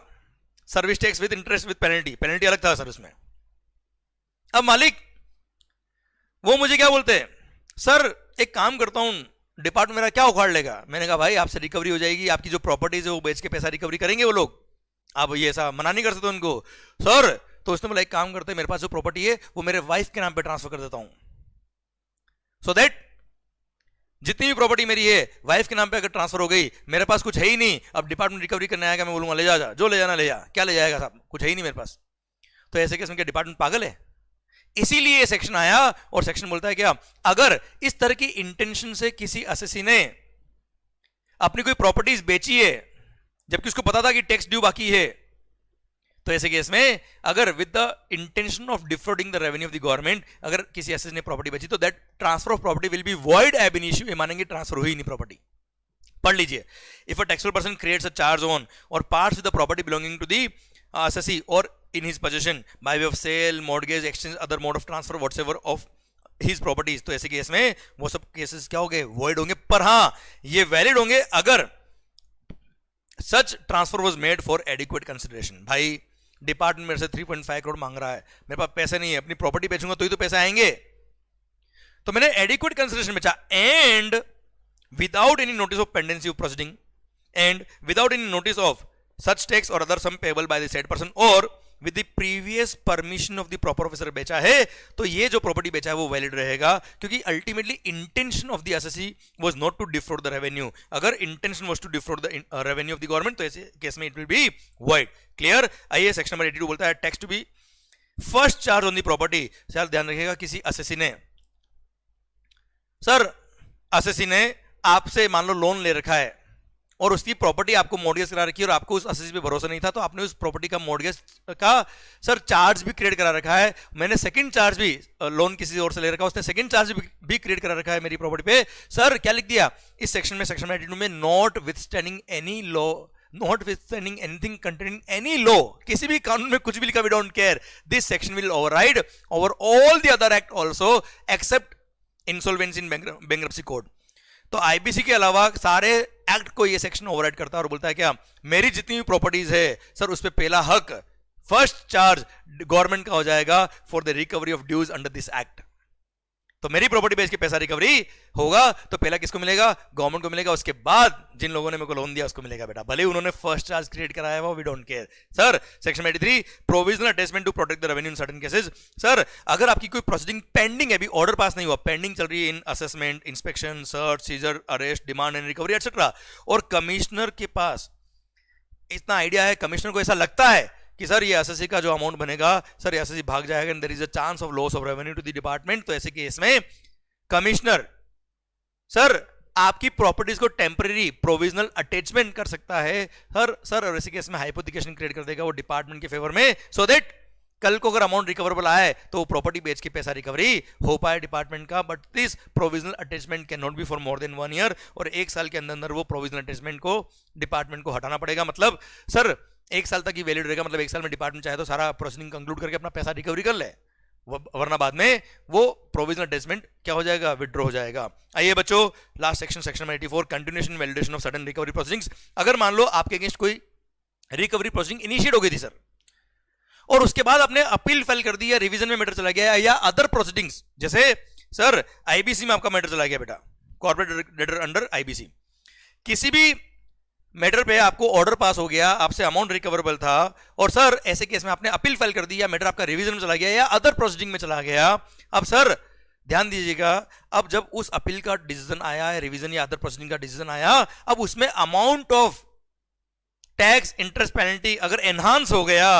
service tax with interest with penalty अलग था सर उसमें। अब मालिक वो मुझे क्या बोलते हैं, सर एक काम करता हूं, डिपार्टमेंट मेरा क्या उखाड़ लेगा। मैंने कहा भाई आपसे रिकवरी हो जाएगी, आपकी जो प्रॉपर्टीज है वो बेच के पैसा रिकवरी करेंगे वो लोग, आप ये ऐसा मना नहीं कर सकते उनको। सर तो उसने बोला एक काम करते हैं, मेरे पास जो प्रॉपर्टी है वो मेरे वाइफ के नाम पे ट्रांसफर कर देता हूं, सो दैट जितनी भी प्रॉपर्टी मेरी है वाइफ के नाम पे अगर ट्रांसफर हो गई, मेरे पास कुछ है ही नहीं, अब डिपार्टमेंट रिकवरी करने आएगा, मैं बोलूंगा ले जा, जो ले जाना ले जा, क्या ले जाएगा साहब, कुछ है ही नहीं मेरे पास। तो ऐसे केस में क्या डिपार्टमेंट पागल है? इसीलिए ये सेक्शन आया, और सेक्शन बोलता है क्या, अगर इस तरह की इंटेंशन से किसी एसएससी ने अपनी कोई प्रॉपर्टीज बेची है जबकि उसको पता था कि टैक्स ड्यू बाकी है, तो ऐसे केस में अगर with the intention of defaulting the revenue of the government अगर किसी एसएससी ने प्रॉपर्टी बेची, तो that transfer of property will be void ab initio, ये मानेंगे ट्रांसफर हुई नहीं प्रॉपर्टी। पढ़ लीजिए, if a taxable person creates a charge on or parts with the property belonging to the SSC or in his possession by way of sale, mortgage, exchange, other mode of transfer whatsoever of his properties, तो ऐसे case में वो सब cases क्या होंगे, void होंगे, पर हाँ ये वैलिड होंगे अगर such transfer was made for adequate consideration। भाई डिपार्टमेंट मेरे से 3.5 करोड़ मांग रहा है, मेरे पास पैसे नहीं है, अपनी प्रॉपर्टी बेचूंगा तो ही तो पैसे आएंगे, तो मैंने एडिक्वेट कंसिडरेशन बेचा and without any notice of pendency of proceeding and without any notice of such tax or other sum payable by the said person or with the previous permission of the proper officer बेचा है, तो ये जो property बेचा है वो valid रहेगा, क्योंकि ultimately intention of the SSC was not to defraud the revenue. अगर intention was to defraud the revenue of the government तो ऐसे केस में it will be void. Clear. आइए सेक्शन नंबर 82 बोलता है tax to be first charge on the property. Sir ध्यान रखिएगा, किसी एसएससी ने, सर एसएससी ने आपसे मान लो लोन ले रखा है और उसकी प्रॉपर्टी आपको मॉर्गेज करा रखी है और आपको उस एसएससी पे भरोसा नहीं था, तो आपने उस प्रॉपर्टी का मॉर्गेज का सर चार्ज भी क्रिएट करा रखा है. मैंने सेकंड चार्ज भी, लोन किसी और से ले रखा है, उसने सेकंड चार्ज भी क्रिएट करा रखा है मेरी प्रॉपर्टी पे. सर क्या लिख दिया इस सेक्शन में, सेक्शन 92 में, not withstanding any law, notwithstanding anything containing any law, किसी भी कानून में कुछ भी लिखा, we don't care, this section will override over all the other act also except insolvency in bankruptcy code. तो आईबीसी के अलावा सारे एक्ट को ये सेक्शन ओवरराइड करता है और बोलता है क्या, मेरी जितनी भी प्रॉपर्टीज है सर उस पे पहला हक, फर्स्ट चार्ज गवर्नमेंट का हो जाएगा for the recovery of dues under this act. तो मेरी प्रॉपर्टी बेच के पैसा रिकवरी होगा तो पहला किसको मिलेगा, गवर्नमेंट को मिलेगा. उसके बाद जिन लोगों ने मेरे को लोन दिया उसको मिलेगा बेटा, भले उन्होंने फर्स्ट चार्ज क्रिएट कराया हुआ, we don't care. Sir section 83 provisional attachment to protect the revenue in certain cases. Sir अगर आपकी कोई प्रोसीडिंग पेंडिंग है, अभी ऑर्डर पास नहीं हुआ, पेंडिंग चल रही है in assessment, inspection, search, seizure, arrest, demand and recovery etcetera, और कमिश्नर के पास इतना आइडिया है, कमिश्नर को ऐसा लगता है कि सर ये एसएससी का जो अमाउंट बनेगा सर एसएससी भाग जाएगा and there is a chance of loss of revenue to the department, तो ऐसे केस में कमिश्नर सर आपकी प्रॉपर्टीज को टेम्पररी प्रोविजनल अटैचमेंट कर सकता है सर और ऐसे केस में हाइपोथिकेशन क्रिएट कर देगा वो डिपार्टमेंट के फेवर में, सो दैट कल को अगर अमाउंट रिकवरेबल आए तो वो प्रॉपर्टी बेच के पैसा रिकवरी हो पाए डिपार्टमेंट का. But this provisional attachment can not be for more than 1 year, और 1 साल के अंदर वो प्रोविजनल अटैचमेंट को डिपार्टमेंट को हटाना पड़ेगा. मतलब सर 1 साल तक ही वैलिड रहेगा, मतलब 1 साल में डिपार्टमेंट चाहे तो सारा प्रोसीडिंग कंक्लूड करके अपना पैसा रिकवरी कर ले, वरना बाद में वो प्रोविजनल अटैचमेंट क्या हो जाएगा, विड्रॉ हो जाएगा. आइए बच्चों last section, section 84 continuation validation of certain recovery proceedings. अगर मान लो आपके अगेंस्ट कोई रिकवरी प्रोसीडिंग इनिशिएट हो गई थी सर, और उसके बाद आपने अपील फाइल कर दी या रिवीजन में मैटर चला गया या अदर प्रोसीडिंग्स, जैसे सर आईबीसी में आपका मैटर चला गया बेटा, कॉर्पोरेट डेटर अंडर आईबीसी, किसी भी मैटर पे आपको ऑर्डर पास हो गया, आपसे अमाउंट रिकवरेबल था, और सर ऐसे केस में आपने अपील फाइल कर दी या मैटर आपका रिवीजन में चला गया या अदर प्रोसीडिंग में चला गया. अब सर ध्यान दीजिएगा, अब जब उस अपील का डिसीजन आया या रिवीजन या अदर प्रोसीडिंग का डिसीजन आया, अब उसमें amount of tax interest penalty अगर एनहांस हो गया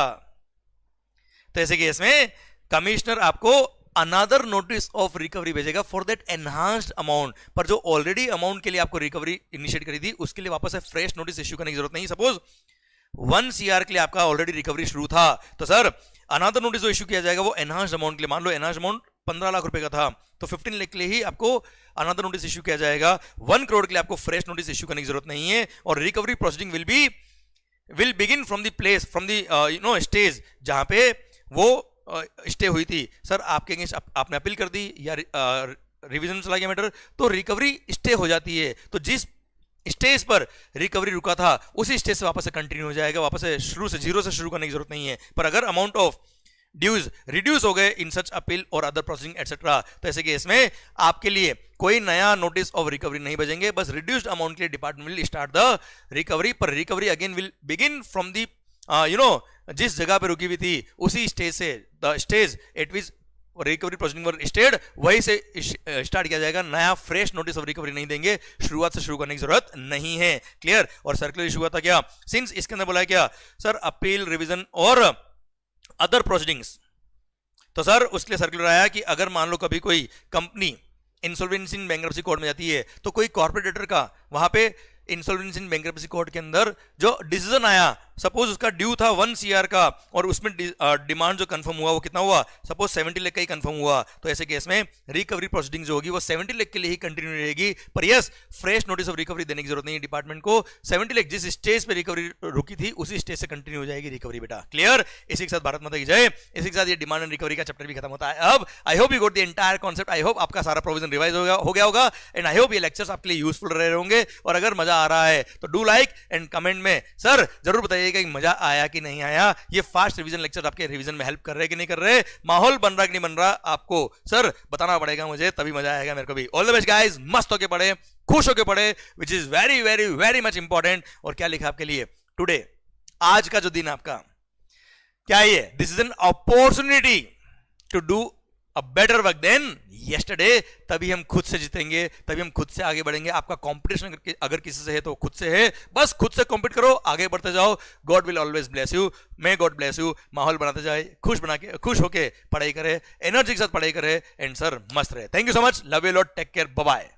तो ऐसे केस में कमिश्नर आपको अनदर नोटिस ऑफ रिकवरी भेजेगा फॉर दैट एनहांस्ड अमाउंट. पर जो ऑलरेडी अमाउंट के लिए आपको रिकवरी इनिशिएट करी थी उसके लिए वापस से फ्रेश नोटिस इश्यू करने की जरूरत नहीं. सपोज 1 CR के लिए आपका ऑलरेडी रिकवरी शुरू था, तो सर अनदर नोटिस जो इश्यू किया जाएगा वो एनहांस्ड अमाउंट के लिए, मान लो एनहांस्ड अमाउंट 15 लाख रुपए का था तो 15 लाख के लिए ही आपको अनदर नोटिस इश्यू किया जाएगा. 1 करोड़ के लिए आपको फ्रेश नोटिस इश्यू करने की जरूरत नहीं है, और recovery proceeding will begin from the place, from the stage जहां पे वो स्टे हुई थी. सर आपके अगेंस्ट आपने अपील कर दी या रिवीजन में चला गया मैटर, तो रिकवरी स्टे हो जाती है. तो जिस स्टेज पर रिकवरी रुका था उसी स्टेज से वापस से कंटिन्यू हो जाएगा, वापस से शुरू से जीरो से शुरू करने की जरूरत नहीं है. पर अगर अमाउंट ऑफ ड्यूज रिड्यूस हो गए इन सच अपील और अदर प्रोसीडिंग एटसेट्रा, तो ऐसे केस में आपके लिए कोई नया नोटिस ऑफ रिकवरी नहीं बजेंगे, बस रिड्यूस्ड अमाउंट के लिए department will start the recovery. पर recovery again will begin from the जिस जगह पे रुकी हुई थी उसी स्टेज से, the stage at which recovery proceeding were stayed, वही से स्टार्ट किया जाएगा. नया फ्रेश नोटिस ऑफ रिकवरी नहीं देंगे, शुरुआत से शुरू करने की जरूरत नहीं है. क्लियर. और सर्कुलर इशू हुआ था क्या, सिंस इसके अंदर बोला है क्या सर अपील, रिवीजन और अदर प्रोसीडिंग्स, तो सर उसके लिए सर्कुलर आया कि अगर मान लो कभी कोई कंपनी इंसॉल्वेंसी इन बैंक्रप्सी कोर्ट में जाती है तो कोई कॉर्पोरेट डेटर का वहां पे इंसॉल्वेंसी इन बैंक्रप्सी कोर्ट के अंदर जो डिसीजन आया, सपोज उसका ड्यू था 1 CR का और उसमें डिमांड जो कंफर्म हुआ वो कितना हुआ, सपोज 70 लाख का ही कंफर्म हुआ, तो ऐसे केस में रिकवरी प्रोसीडिंग जो होगी वो 70 लाख के लिए ही कंटिन्यू रहेगी. पर yes fresh notice of recovery देने की जरूरत नहीं है डिपार्टमेंट को. 70 लाख जिस स्टेज पे रिकवरी रुकी थी उसी स्टेज से कंटिन्यू हो जाएगी रिकवरी बेटा. क्लियर. इसी के साथ भारत माता की जय. इसी के साथ ये डिमांड एंड रिकवरी का चैप्टर भी खत्म होता है. अब I hope you got the entire concept. I hope आपका सारा प्रोविजन रिवाइज हो गया होगा एंड आई होप ये लेक्चर्स आपके लिए यूजफुल रहे होंगे. और अगर मजा आ रहा है तो डू लाइक एंड कमेंट में सर जरूर बताइए बताइएगा कि मजा आया कि नहीं आया, ये फास्ट रिवीजन लेक्चर आपके रिवीजन में हेल्प कर रहे कि नहीं कर रहे, माहौल बन रहा कि नहीं बन रहा, आपको सर बताना पड़ेगा मुझे, तभी मजा आएगा मेरे को भी। ऑल द बेस्ट गाइस, मस्त होके पढ़े, खुश होके पढ़े, which is very very very much important. और क्या लिखा आपके लिए टुडे, आज का जो दिन आपका क्या है, this is an opportunity to do a better work than yesterday. तभी हम खुद से जीतेंगे, तभी हम खुद से आगे बढ़ेंगे। आपका कंपटीशन अगर किसी से है तो खुद से है, बस खुद से कॉम्पीट करो, आगे बढ़ते जाओ। God will always bless you, may God bless you. माहौल बनाते जाए, खुश होके पढ़ाई करे, एनर्जी के साथ पढ़ाई करे, एंड सर मस्त रहे। Thank you so much, love you lot, take care, bye bye.